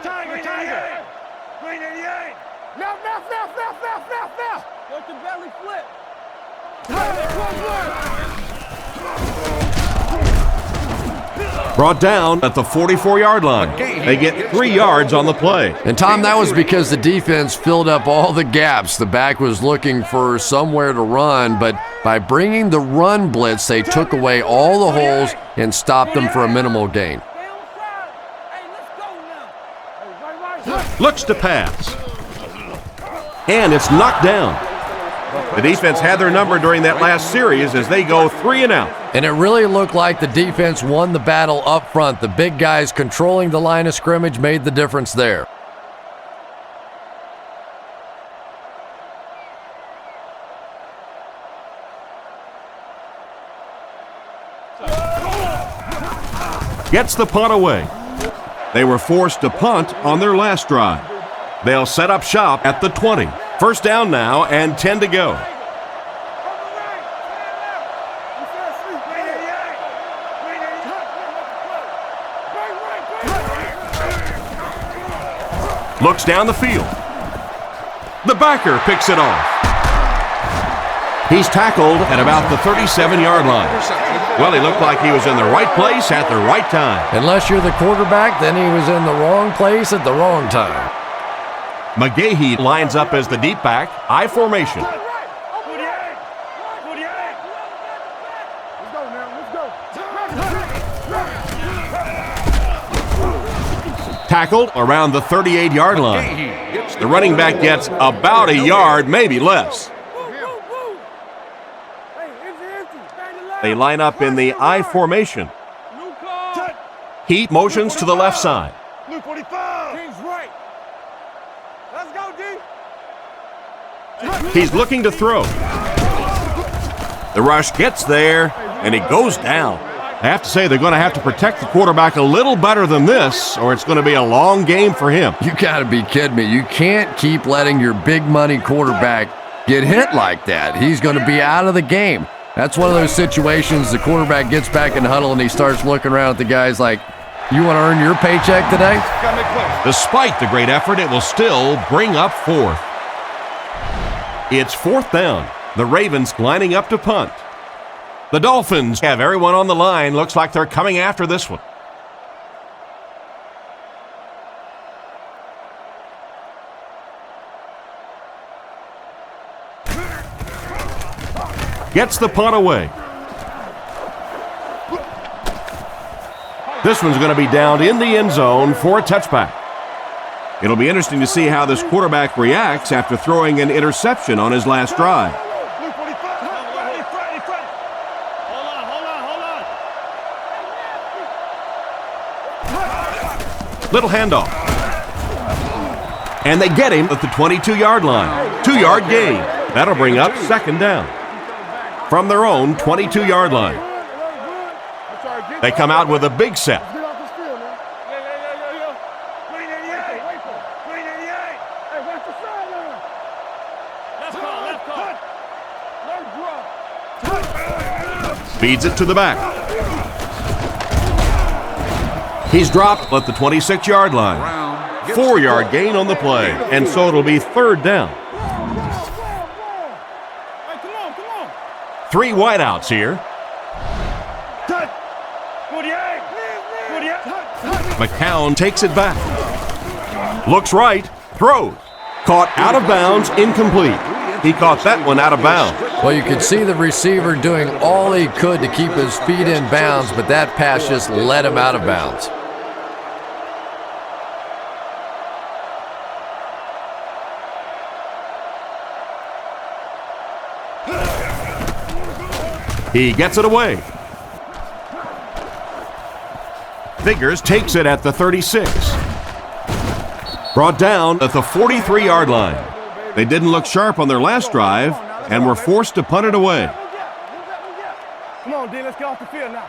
Tiger. Green 88. Left. Let the belly flip. Brought down at the 44-yard line. They get 3 yards on the play. And Tom, that was because the defense filled up all the gaps. The back was looking for somewhere to run, but by bringing the run blitz, they took away all the holes and stopped them for a minimal gain. Looks to pass. And it's knocked down. The defense had their number during that last series as they go 3 and out. And it really looked like the defense won the battle up front. The big guys controlling the line of scrimmage made the difference there. Gets the punt away. They were forced to punt on their last drive. They'll set up shop at the 20. First down now and 10 to go. Looks down the field. The backer picks it off. He's tackled at about the 37-yard line. Well, he looked like he was in the right place at the right time. Unless you're the quarterback, then he was in the wrong place at the wrong time. McGahee lines up as the deep back, I formation. Tackled around the 38-yard line. The running back gets about a yard, maybe less. They line up in the I formation. Heat motions to the left side. He's looking to throw. The rush gets there, and he goes down. I have to say they're going to have to protect the quarterback a little better than this, or it's going to be a long game for him. You got to be kidding me. You can't keep letting your big money quarterback get hit like that. He's going to be out of the game. That's one of those situations the quarterback gets back in the huddle and he starts looking around at the guys like, you want to earn your paycheck today? Despite the great effort, it will still bring up fourth. It's fourth down. The Ravens lining up to punt. The Dolphins have everyone on the line. Looks like they're coming after this one. Gets the punt away. This one's going to be down in the end zone for a touchback. It'll be interesting to see how this quarterback reacts after throwing an interception on his last drive. Little handoff. And they get him at the 22-yard line. 2-yard gain. That'll bring up second down. From their own 22-yard line. They come out with a big set. Feeds it to the back. He's dropped at the 26-yard line. 4-yard gain on the play, and so it'll be third down. 3 wideouts here. McCown takes it back. Looks right, throws. Caught out of bounds, incomplete. He caught that one out of bounds. Well, you could see the receiver doing all he could to keep his feet in bounds, but that pass just let him out of bounds. He gets it away. Figures takes it at the 36. Brought down at the 43-yard line. They didn't look sharp on their last drive and were forced to punt it away. Come on, D, let's get off the field now.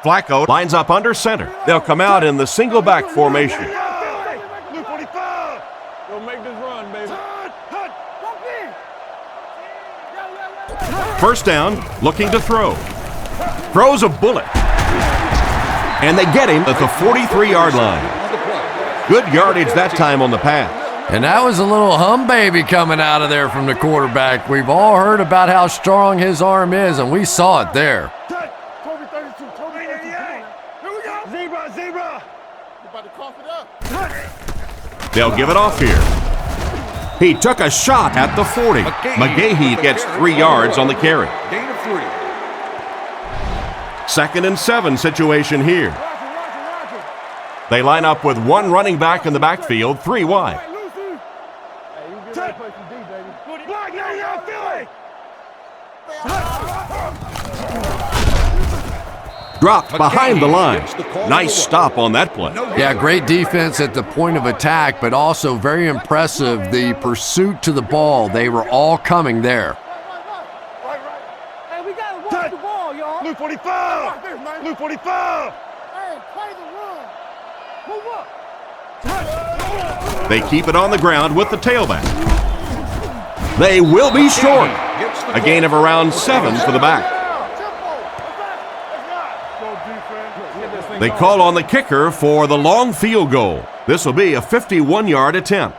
Flacco lines up under center. They'll come out in the single back formation. Luke 45. Go make this run, baby. First down, looking to throw. Throws a bullet. And they get him at the 43-yard line. Good yardage that time on the pass. And that was a little hum baby coming out of there from the quarterback. We've all heard about how strong his arm is, and we saw it there. Toby 32, Toby 38. Here we go. Zebra. You're about to cough it up. They'll give it off here. He took a shot at the 40. McGahee gets 3 yards on the carry. Gain of 3. 2nd and 7 situation here. They line up with 1 running back in the backfield, 3 wide. Dropped behind the line. Nice stop on that play. Yeah, great defense at the point of attack, but also very impressive, the pursuit to the ball. They were all coming there. Hey, we gotta watch the ball, y'all. Luke 45. Luke 45. Hey, play the run. Move up. They keep it on the ground with the tailback. They will be short. A gain of around 7 for the back. They call on the kicker for the long field goal. This will be a 51-yard attempt.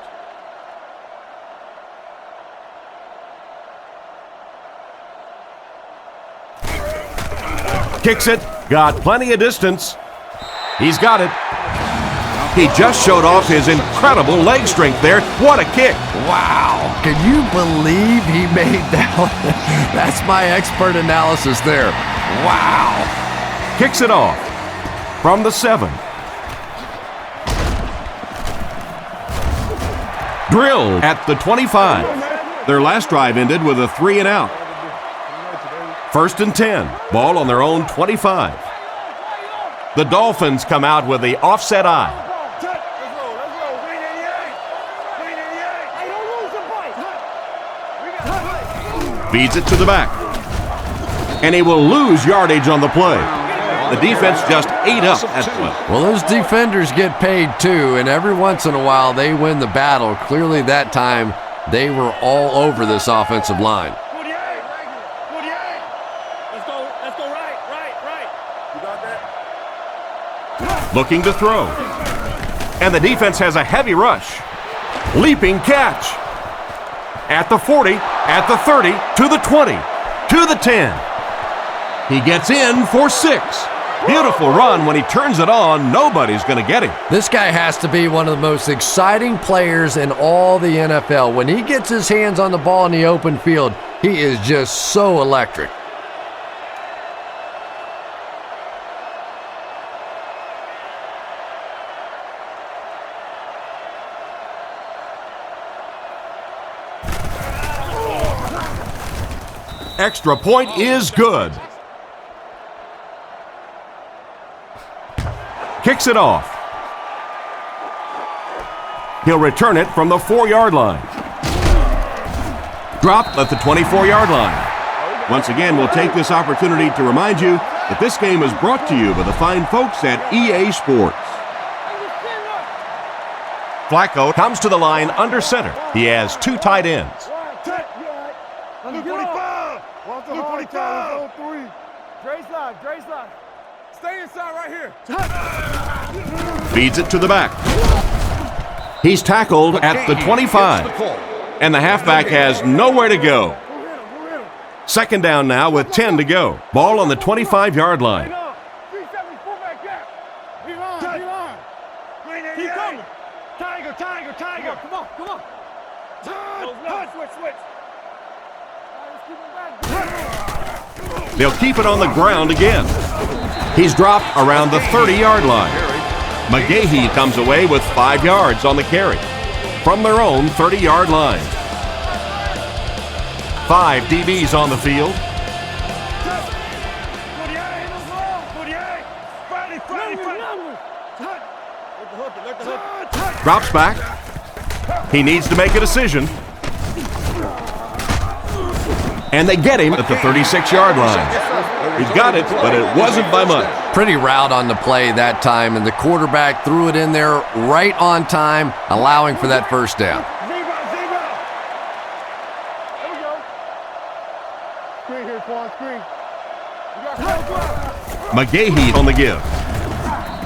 Kicks it, got plenty of distance. He's got it. He just showed off his incredible leg strength there. What a kick. Wow. Can you believe he made that one? That's my expert analysis there. Wow. Kicks it off from the 7. Drilled at the 25. Their last drive ended with a 3-and-out. 1st and 10. Ball on their own 25. The Dolphins come out with the offset eye. Feeds it to the back. And he will lose yardage on the play. The defense just ate up that play. Well, those defenders get paid too, and every once in a while they win the battle. Clearly that time they were all over this offensive line. 48. Let's go right. You got that? Looking to throw. And the defense has a heavy rush. Leaping catch. At the 40, at the 30, to the 20, to the 10. He gets in for 6. Beautiful run. When he turns it on, nobody's going to get him. This guy has to be one of the most exciting players in all the NFL. When he gets his hands on the ball in the open field, he is just so electric. Extra point is good. Kicks it off. He'll return it from the 4-yard line. Dropped at the 24-yard line. Once again, we'll take this opportunity to remind you that this game is brought to you by the fine folks at EA Sports. Flacco comes to the line under center. He has 2 tight ends. Luke 45. Luke 45. 3. Dre's live. Stay inside right here. Feeds it to the back. He's tackled at the 25. And the halfback has nowhere to go. 2nd down now with 10 to go. Ball on the 25-yard line. Keep coming. Tiger. Come on. Switch. They'll keep it on the ground again. He's dropped around the 30-yard line. McGahee comes away with 5 yards on the carry from their own 30-yard line. 5 DBs on the field. Drops back. He needs to make a decision. And they get him at the 36-yard line. He's got it, but it wasn't by much. Pretty route on the play that time, and the quarterback threw it in there right on time, allowing for that 1st down. McGahee on the give.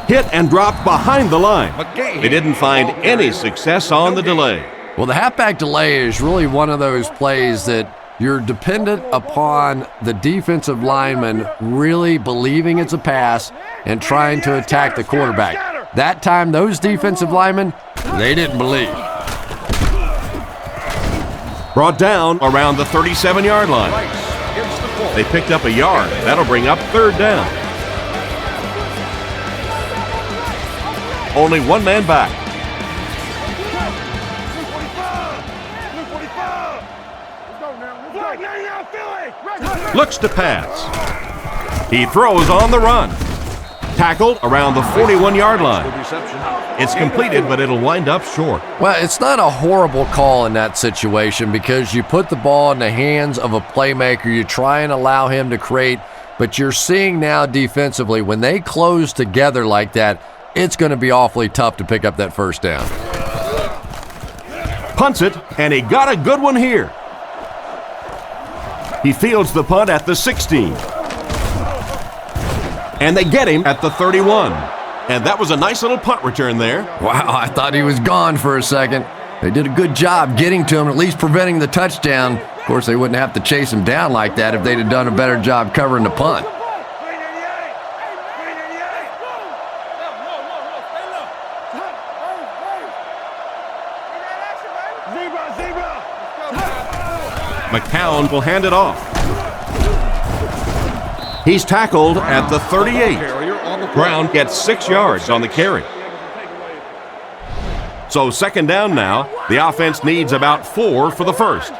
Hit and dropped behind the line. They didn't find any success on the delay. Well, the halfback delay is really one of those plays that you're dependent upon the defensive lineman really believing it's a pass and trying to attack the quarterback. That time, those defensive linemen, they didn't believe. Brought down around the 37-yard line. They picked up a yard. That'll bring up 3rd down. Only 1 man back. Looks to pass. He throws on the run. Tackled around the 41-yard line. It's completed, but it'll wind up short. Well, it's not a horrible call in that situation because you put the ball in the hands of a playmaker. You try and allow him to create, but you're seeing now defensively, when they close together like that, it's going to be awfully tough to pick up that first down. Punts it, and he got a good one here. He fields the punt at the 16. And they get him at the 31. And that was a nice little punt return there. Wow, I thought he was gone for a second. They did a good job getting to him, at least preventing the touchdown. Of course, they wouldn't have to chase him down like that if they'd have done a better job covering the punt. McCown will hand it off. He's tackled at the 38. Brown gets 6 yards on the carry. So second down now. The offense needs about 4 for the first.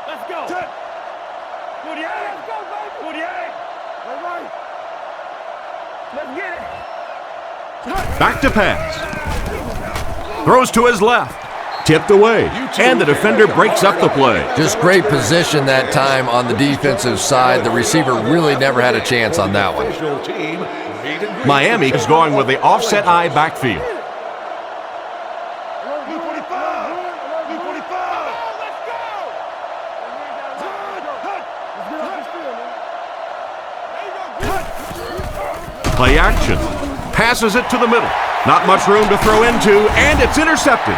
Let's go. 48. Let's go, baby. 48. Right. Let's get it. Back to pass. Throws to his left. Tipped away. And the defender breaks up the play. Just great position that time on the defensive side. The receiver really never had a chance on that one. Miami is going with the offset eye backfield. Play action. Passes it to the middle. Not much room to throw into, and it's intercepted.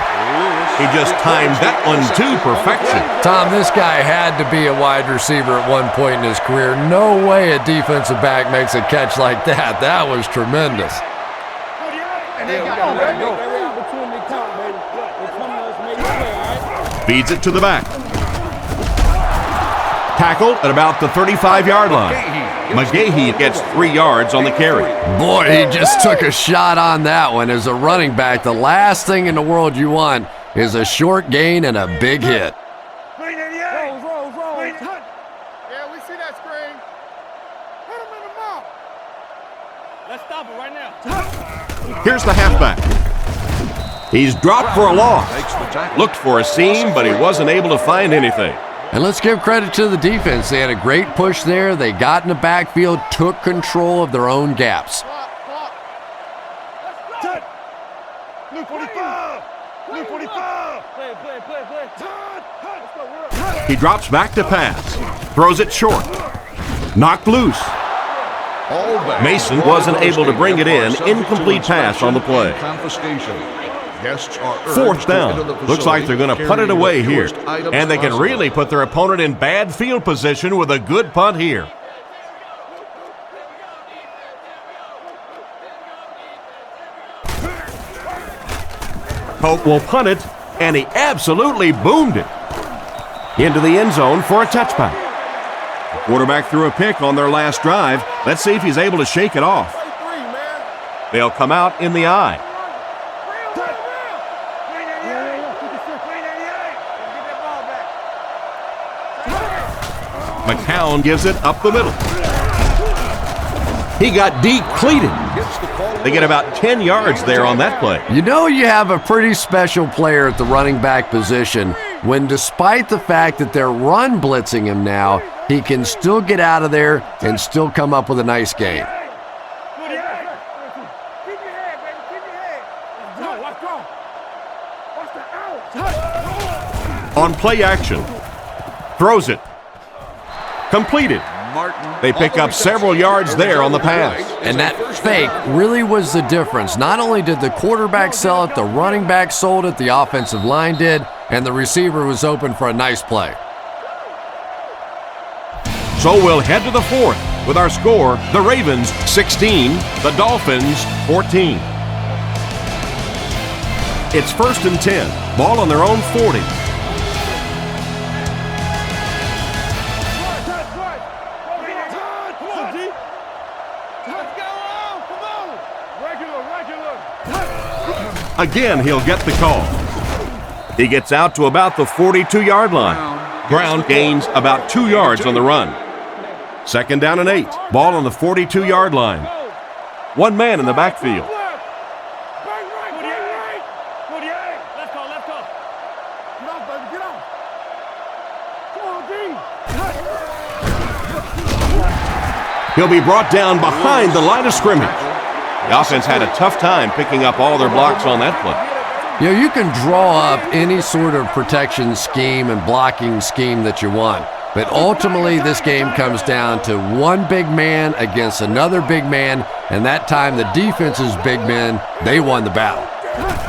He just timed that one to perfection. Tom, this guy had to be a wide receiver at one point in his career. No way a defensive back makes a catch like that. That was tremendous. Feeds it to the back. Tackled at about the 35-yard line. McGahee gets 3 yards on the carry. Boy, he just took a shot on that one. As a running back, the last thing in the world you want is a short gain and a big hit. Roll. Yeah, we see that screen. Hit him in the mouth. Let's stop it right now. Here's the halfback. He's dropped for a loss. Looked for a seam, but he wasn't able to find anything. And let's give credit to the defense. They had a great push there. They got in the backfield, took control of their own gaps. Blue 45. Blue 45. Play. He drops back to pass. Throws it short. Knocked loose. Mason wasn't able to bring it in. Incomplete pass on the play. Fourth down. Looks like they're going to punt it away here. And they can really put their opponent in bad field position with a good punt here. Pope will punt it, and he absolutely boomed it into the end zone for a touchback. The quarterback threw a pick on their last drive. Let's see if he's able to shake it off. They'll come out in the eye. McCown gives it up the middle. He got decleated. They get about 10 yards there on that play. You know you have a pretty special player at the running back position when, despite the fact that they're run blitzing him now, he can still get out of there and still come up with a nice gain. On play action. Throws it. Completed. They pick up several yards there on the pass. And that fake really was the difference. Not only did the quarterback sell it, the running back sold it, the offensive line did, and the receiver was open for a nice play. So we'll head to the fourth with our score, the Ravens 16, the Dolphins 14. It's 1st and 10, ball on their own 40. Again, he'll get the call. He gets out to about the 42-yard line. Brown gains about 2 yards on the run. 2nd down and 8. Ball on the 42-yard line. One man in the backfield. He'll be brought down behind the line of scrimmage. The offense had a tough time picking up all their blocks on that play. You know, you can draw up any sort of protection scheme and blocking scheme that you want, but ultimately this game comes down to one big man against another big man, and that time the defense's big men, they won the battle.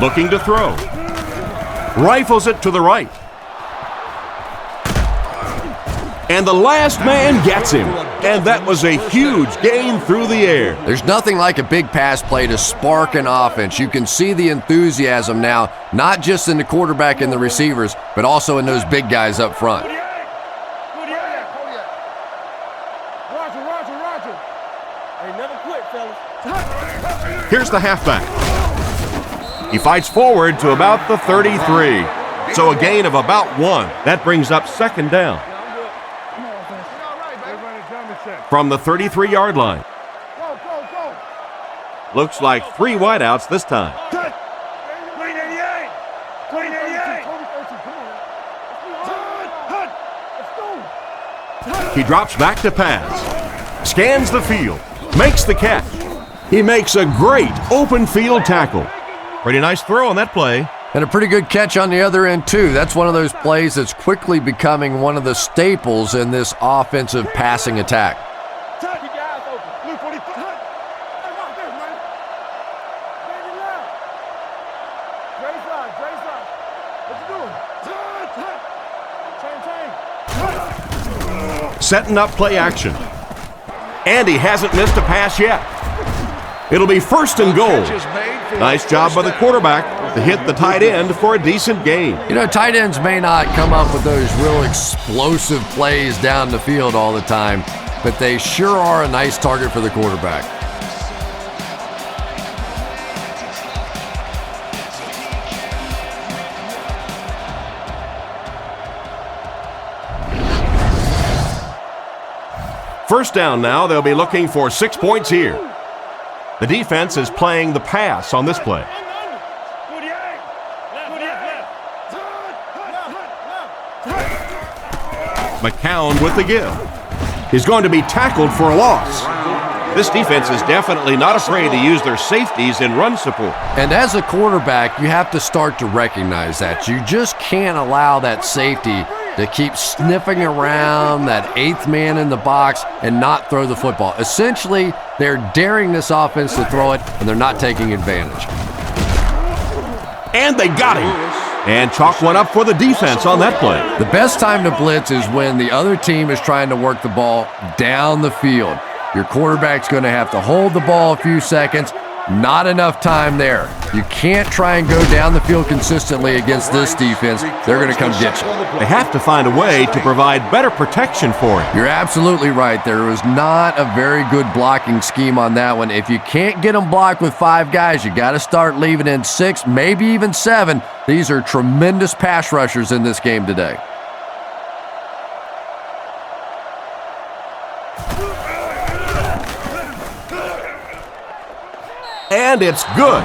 Looking to throw. Rifles it to the right. And the last man gets him. And that was a huge gain through the air. There's nothing like a big pass play to spark an offense. You can see the enthusiasm now, not just in the quarterback and the receivers, but also in those big guys up front. Roger. Hey, never quit, fellas. Here's the halfback. He fights forward to about the 33. So a gain of about 1. That brings up second down. From the 33-yard line. Go. Looks like 3 wideouts this time. Clean 88. Clean 88. He drops back to pass. Scans the field. Makes the catch. He makes a great open field tackle. Pretty nice throw on that play. And a pretty good catch on the other end, too. That's one of those plays that's quickly becoming one of the staples in this offensive passing attack. Keep your eyes open. Blue 45. Hey, watch this, man. Baby left. Dre side. What you doing? Chain. Setting up play action. And he hasn't missed a pass yet. It'll be first and goal. Nice job by the quarterback to hit the tight end for a decent gain. You know, tight ends may not come up with those real explosive plays down the field all the time, but they sure are a nice target for the quarterback. First down now, they'll be looking for 6 points here. The defense is playing the pass on this play. McCown with the give. He's going to be tackled for a loss. This defense is definitely not afraid to use their safeties in run support. And as a quarterback, you have to start to recognize that. You just can't allow that safety to keep sniffing around that 8th man in the box and not throw the football. Essentially, they're daring this offense to throw it, and they're not taking advantage. And they got him. And chalk one up for the defense on that play. The best time to blitz is when the other team is trying to work the ball down the field. Your quarterback's going to have to hold the ball a few seconds. Not enough time there. You can't try and go down the field consistently against this defense. They're going to come get you. They have to find a way to provide better protection for him. You're absolutely right. There was not a very good blocking scheme on that one. If you can't get them blocked with 5 guys, you got to start leaving in 6, maybe even 7. These are tremendous pass rushers in this game today. And it's good.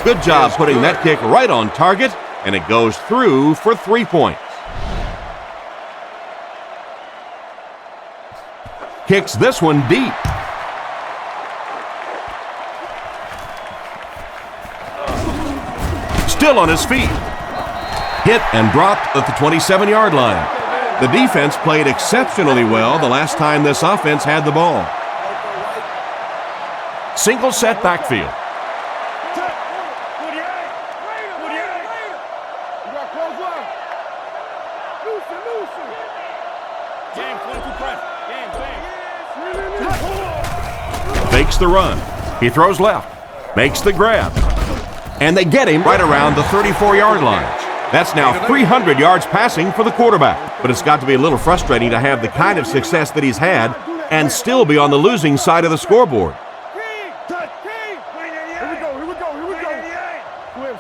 Good job putting that kick right on target, and it goes through for 3 points. Kicks this one deep. Still on his feet. Hit and dropped at the 27-yard line. The defense played exceptionally well the last time this offense had the ball. Single set backfield. Fakes the run. He throws left. Makes the grab. And they get him right around the 34-yard line. That's now 300 yards passing for the quarterback. But it's got to be a little frustrating to have the kind of success that he's had and still be on the losing side of the scoreboard.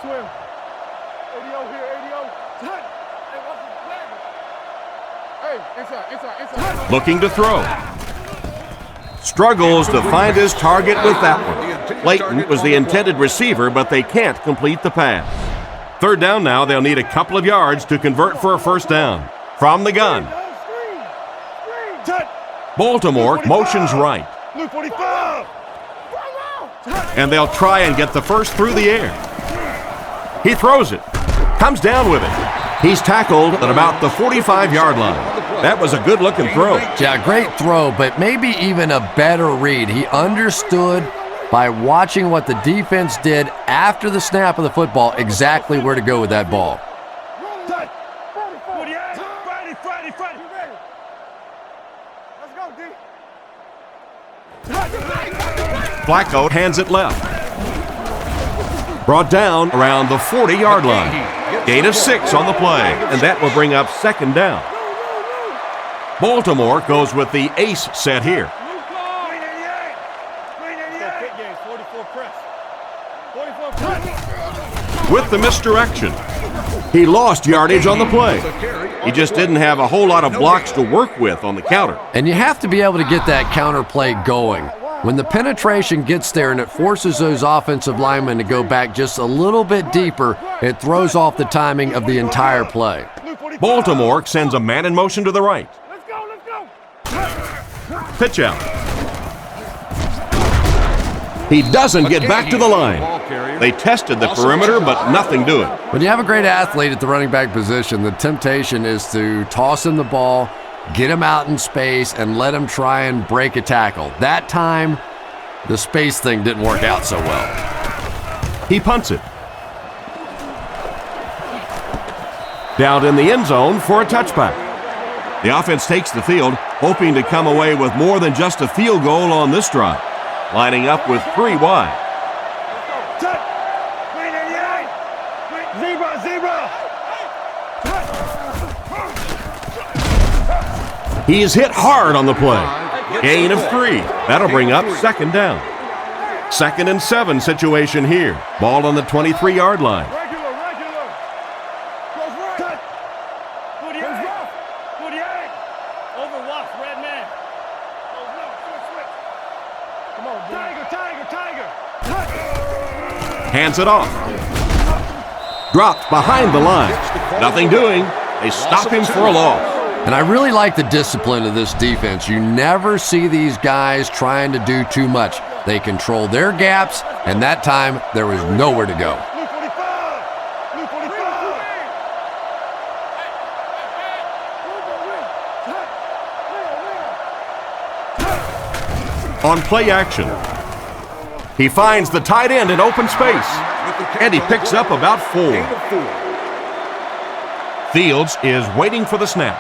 Swim. ADO here, ADO. Hey, inside. Looking to throw. Struggles to find his target with that one. Clayton was the intended receiver, but they can't complete the pass. Third down now, they'll need a couple of yards to convert for a first down. From the gun. Baltimore motions right. Blue 45. And they'll try and get the first through the air. He throws it. Comes down with it. He's tackled at about the 45-yard line. That was a good-looking throw. Yeah, great throw, but maybe even a better read. He understood by watching what the defense did after the snap of the football exactly where to go with that ball. Flacco hands it left. Brought down around the 40-yard line. Gain of 6 on the play, and that will bring up second down. Baltimore goes with the ace set here. With the misdirection, he lost yardage on the play. He just didn't have a whole lot of blocks to work with on the counter. And you have to be able to get that counter play going. When the penetration gets there and it forces those offensive linemen to go back just a little bit deeper, it throws off the timing of the entire play. Baltimore sends a man in motion to the right. Pitch out. He doesn't get back to the line. They tested the perimeter, but nothing doing. When you have a great athlete at the running back position, the temptation is to toss him the ball, get him out in space, and let him try and break a tackle. That time, the space thing didn't work out so well. He punts it. Down in the end zone for a touchback. The offense takes the field, hoping to come away with more than just a field goal on this drive. Lining up with 3 wide. He is hit hard on the play. Gain of 3. That'll bring up second down. 2nd and 7 situation here. Ball on the 23-yard line. Hands it off. Dropped behind the line. Nothing doing. They stop him for a loss. And I really like the discipline of this defense. You never see these guys trying to do too much. They control their gaps, and that time there was nowhere to go. On play action, he finds the tight end in open space, and he picks up about 4. Fields is waiting for the snap.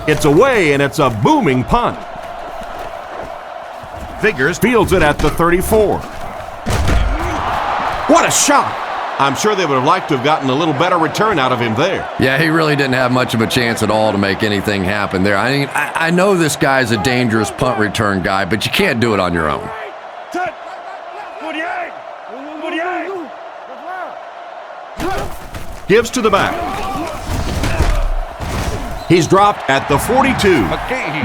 It's away, and it's a booming punt. Figures fields it at the 34. What a shot! I'm sure they would have liked to have gotten a little better return out of him there. Yeah, he really didn't have much of a chance at all to make anything happen there. I mean, I know this guy's a dangerous punt return guy, but you can't do it on your own. Gives to the back. He's dropped at the 42.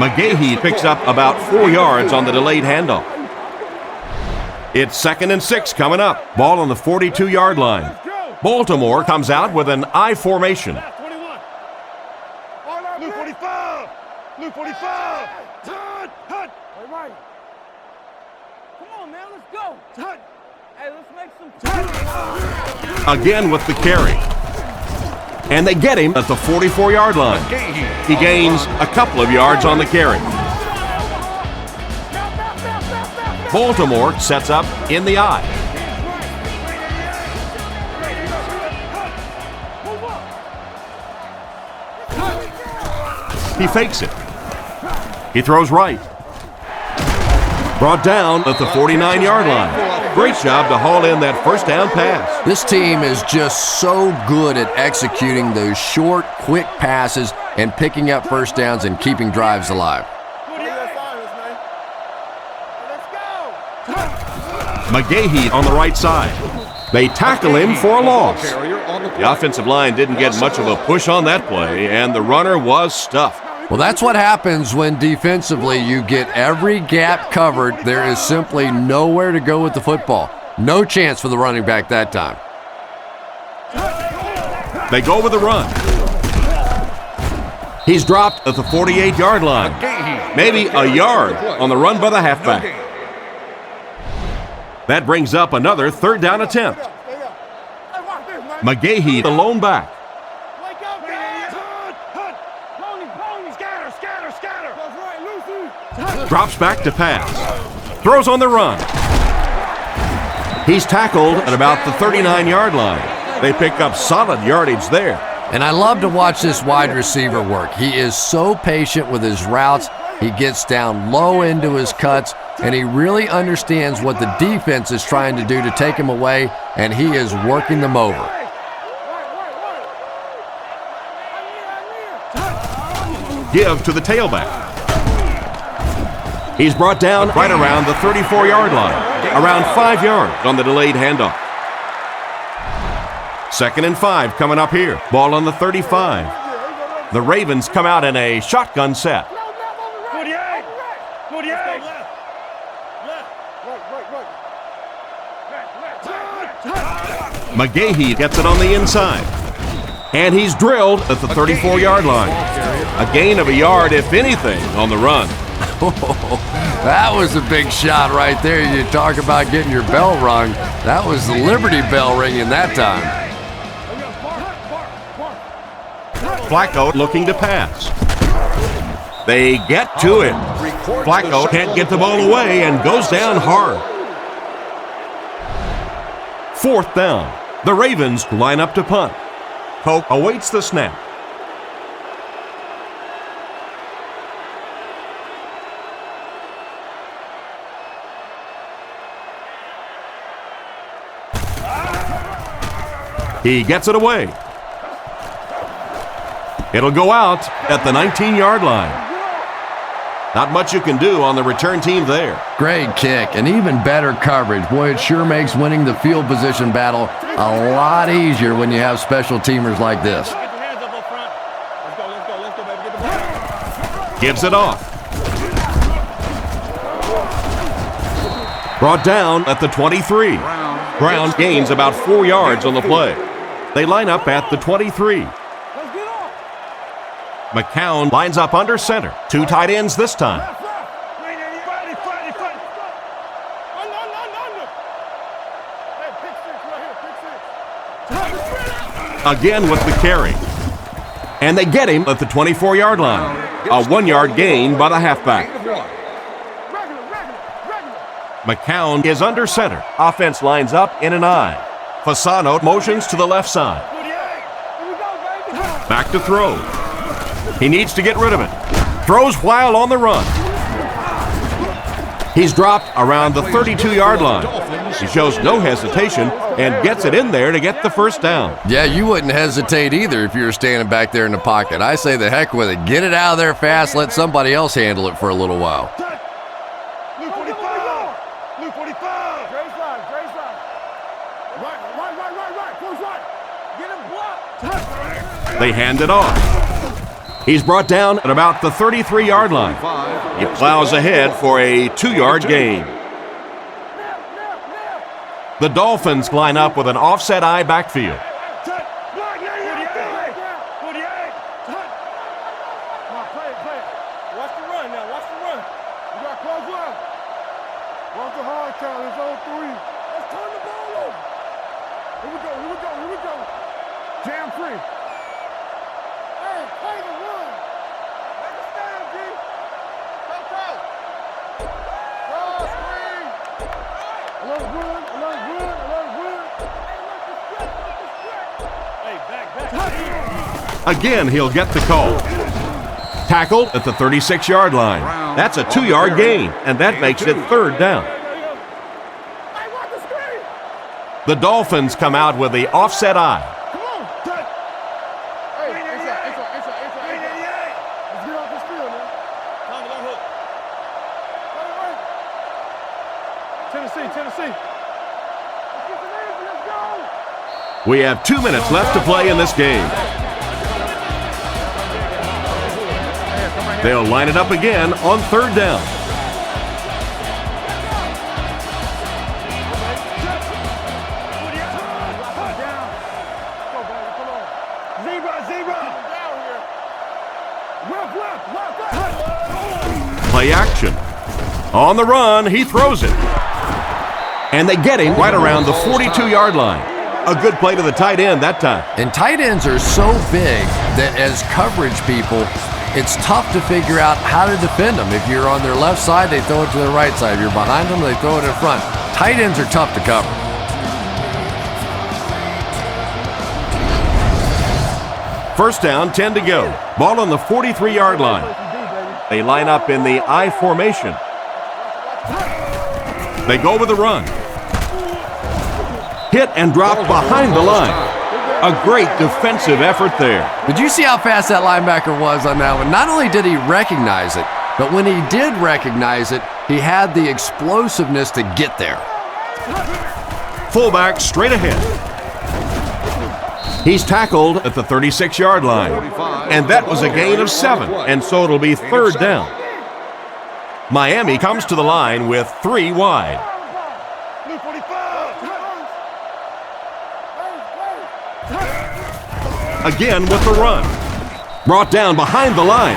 McGahee picks up about 4 yards on the delayed handoff. It's 2nd and 6 coming up. Ball on the 42-yard line. Baltimore comes out with an I formation. Blue 45! Blue 45! Touch! Touch! All right. Come on, man, let's go. Touch! Hey, let's make some touch. Again with the carry. And they get him at the 44-yard line. He gains a couple of yards on the carry. Baltimore sets up in the I. He fakes it. He throws right. Brought down at the 49-yard line. Great job to haul in that first down pass. This team is just so good at executing those short, quick passes and picking up first downs and keeping drives alive. McGahee on the right side. They tackle him for a loss. The offensive line didn't get much of a push on that play, and the runner was stuffed. Well, that's what happens when defensively you get every gap covered. There is simply nowhere to go with the football. No chance for the running back that time. They go with the run. He's dropped at the 48-yard line. Maybe a yard on the run by the halfback. That brings up another third down attempt. McGahee, the lone back. Drops back to pass. Throws on the run. He's tackled at about the 39-yard line. They pick up solid yardage there. And I love to watch this wide receiver work. He is so patient with his routes. He gets down low into his cuts, and he really understands what the defense is trying to do to take him away, and he is working them over. Give to the tailback. He's brought down right around the 34-yard line, around 5 yards on the delayed handoff. 2nd and 5 coming up here. Ball on the 35. The Ravens come out in a shotgun set. 48. 48. McGahee gets it on the inside. And he's drilled at the 34-yard line. A gain of a yard, if anything, on the run. That was a big shot right there. You talk about getting your bell rung. That was the Liberty Bell ringing that time. Flacco looking to pass. They get to him. Flacco can't get the ball away and goes down hard. 4th down. The Ravens line up to punt. Polk awaits the snap. He gets it away. It'll go out at the 19-yard line. Not much you can do on the return team there. Great kick and even better coverage. Boy, it sure makes winning the field position battle a lot easier when you have special teamers like this. Get your hands up front. Let's go, baby. Get the ball. Gives it off. Brought down at the 23. Brown gains about 4 yards on the play. They line up at the 23. McCown lines up under center. 2 tight ends this time. Again with the carry. And they get him at the 24-yard line. A 1-yard gain by the halfback. McCown is under center. Offense lines up in an I. Fasano motions to the left side. Back to throw. He needs to get rid of it. Throws while on the run. He's dropped around the 32-yard line. He shows no hesitation and gets it in there to get the first down. Yeah, you wouldn't hesitate either if you were standing back there in the pocket. I say the heck with it. Get it out of there fast. Let somebody else handle it for a little while. Luke 45. Luke 45. Dre's line. Right. Close right. Get him blocked. They hand it off. He's brought down at about the 33-yard line. He plows ahead for a 2-yard gain. The Dolphins line up with an offset I backfield. Watch the run now. Watch the run. You got close left. Watch the hard count. It's on 3. Let's turn the ball over. Here we go. Jam free. Hey, play the run. Make a stand, G. Go. Screen. Alert good. Hey, back. Again, he'll get the call. Tackled at the 36-yard line. That's a 2-yard gain, and that makes it 3rd down. The Dolphins come out with the offset I. Come on. Hey, inside. Let's get off this field, man. Tommy, don't hook. Tennessee. Let's go. We have 2 minutes left to play in this game. They'll line it up again on 3rd down. Play action. On the run, he throws it. And they get him right around the 42-yard line. A good play to the tight end that time. And tight ends are so big that as coverage people, it's tough to figure out how to defend them. If you're on their left side, they throw it to their right side. If you're behind them, they throw it in front. Tight ends are tough to cover. First down, 10 to go. Ball on the 43-yard line. They line up in the I formation. They go with the run. Hit and drop behind the line. A great defensive effort there. Did you see how fast that linebacker was on that one? Not only did he recognize it, but when he did recognize it, he had the explosiveness to get there. Fullback straight ahead. He's tackled at the 36-yard line. And that was a gain of 7, and so it'll be third down. Miami comes to the line with 3 wide. Again with the run. Brought down behind the line.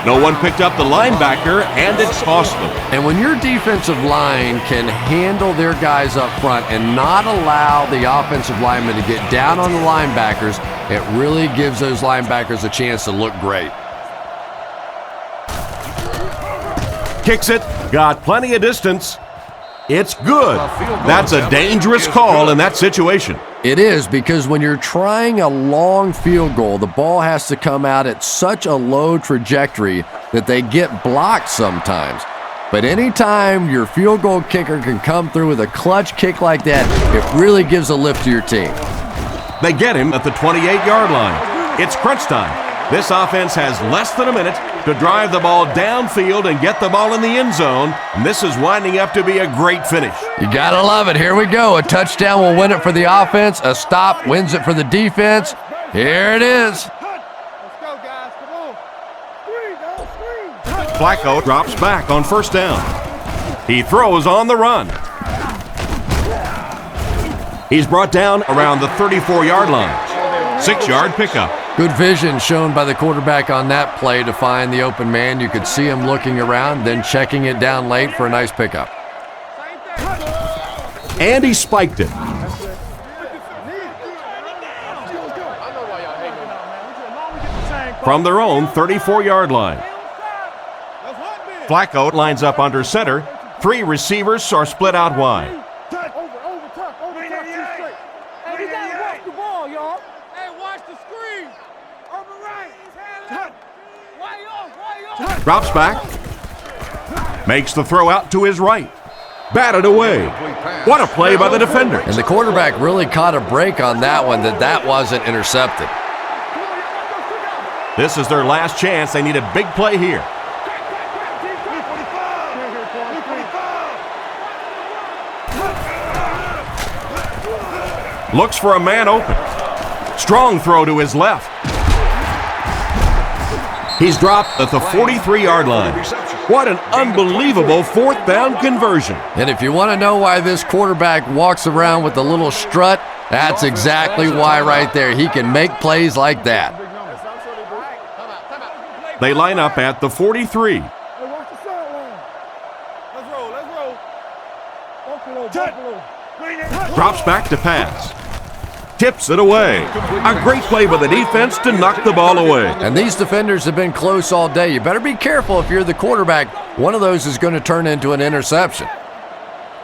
No one picked up the linebacker, and it's cost them. And when your defensive line can handle their guys up front and not allow the offensive linemen to get down on the linebackers, it really gives those linebackers a chance to look great. Kicks it, got plenty of distance. It's good. That's a dangerous call in that situation. It is, because when you're trying a long field goal, the ball has to come out at such a low trajectory that they get blocked sometimes. But anytime your field goal kicker can come through with a clutch kick like that, it really gives a lift to your team. They get him at the 28-yard line. It's crunch time. This offense has less than a minute to drive the ball downfield and get the ball in the end zone. And this is winding up to be a great finish. You gotta love it. Here we go. A touchdown will win it for the offense. A stop wins it for the defense. Here it is. Let's go, guys. Come on. Screen. Flacco drops back on first down. He throws on the run. He's brought down around the 34-yard line. 6-yard pickup. Good vision shown by the quarterback on that play to find the open man. You could see him looking around, then checking it down late for a nice pickup. And he spiked it. From their own 34-yard line. Flacco lines up under center. 3 receivers are split out wide. Drops back. Makes the throw out to his right. Batted away. What a play by the defender. And the quarterback really caught a break on that one, that wasn't intercepted. This is their last chance. They need a big play here. Looks for a man open. Strong throw to his left. He's dropped at the 43-yard line. What an unbelievable fourth down conversion. And if you want to know why this quarterback walks around with a little strut, that's exactly why right there. He can make plays like that. They line up at the 43. Drops back to pass. Tips it away. A great play by the defense to knock the ball away. And these defenders have been close all day. You better be careful if you're the quarterback. One of those is going to turn into an interception.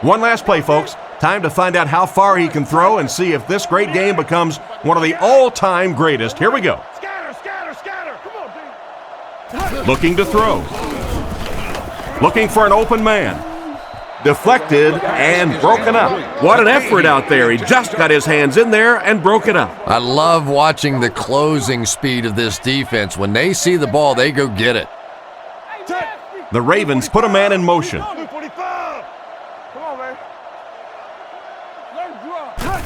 One last play, folks. Time to find out how far he can throw and see if this great game becomes one of the all-time greatest. Here we go. Scatter. Come on, dude. Looking to throw. Looking for an open man. Deflected and broken up. What an effort out there. He just got his hands in there and broke it up. I love watching the closing speed of this defense. When they see the ball, they go get it. The Ravens put a man in motion.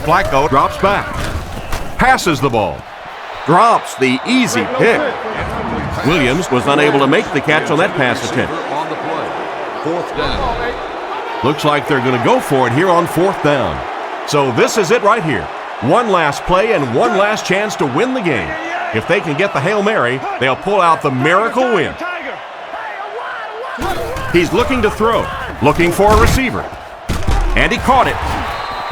Flacco drops back. Passes the ball. Drops the easy pick. Williams was unable to make the catch on that pass attempt. Fourth down. Looks like they're going to go for it here on fourth down. So this is it right here. One last play and one last chance to win the game. If they can get the Hail Mary, they'll pull out the miracle win. He's looking to throw, looking for a receiver. And he caught it.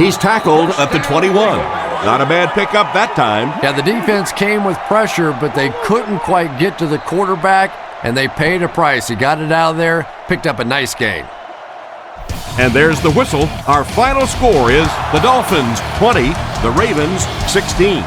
He's tackled at the 21. Not a bad pickup that time. Yeah, the defense came with pressure, but they couldn't quite get to the quarterback, and they paid a price. He got it out of there, picked up a nice gain. And there's the whistle. Our final score is the Dolphins 20, the Ravens 16.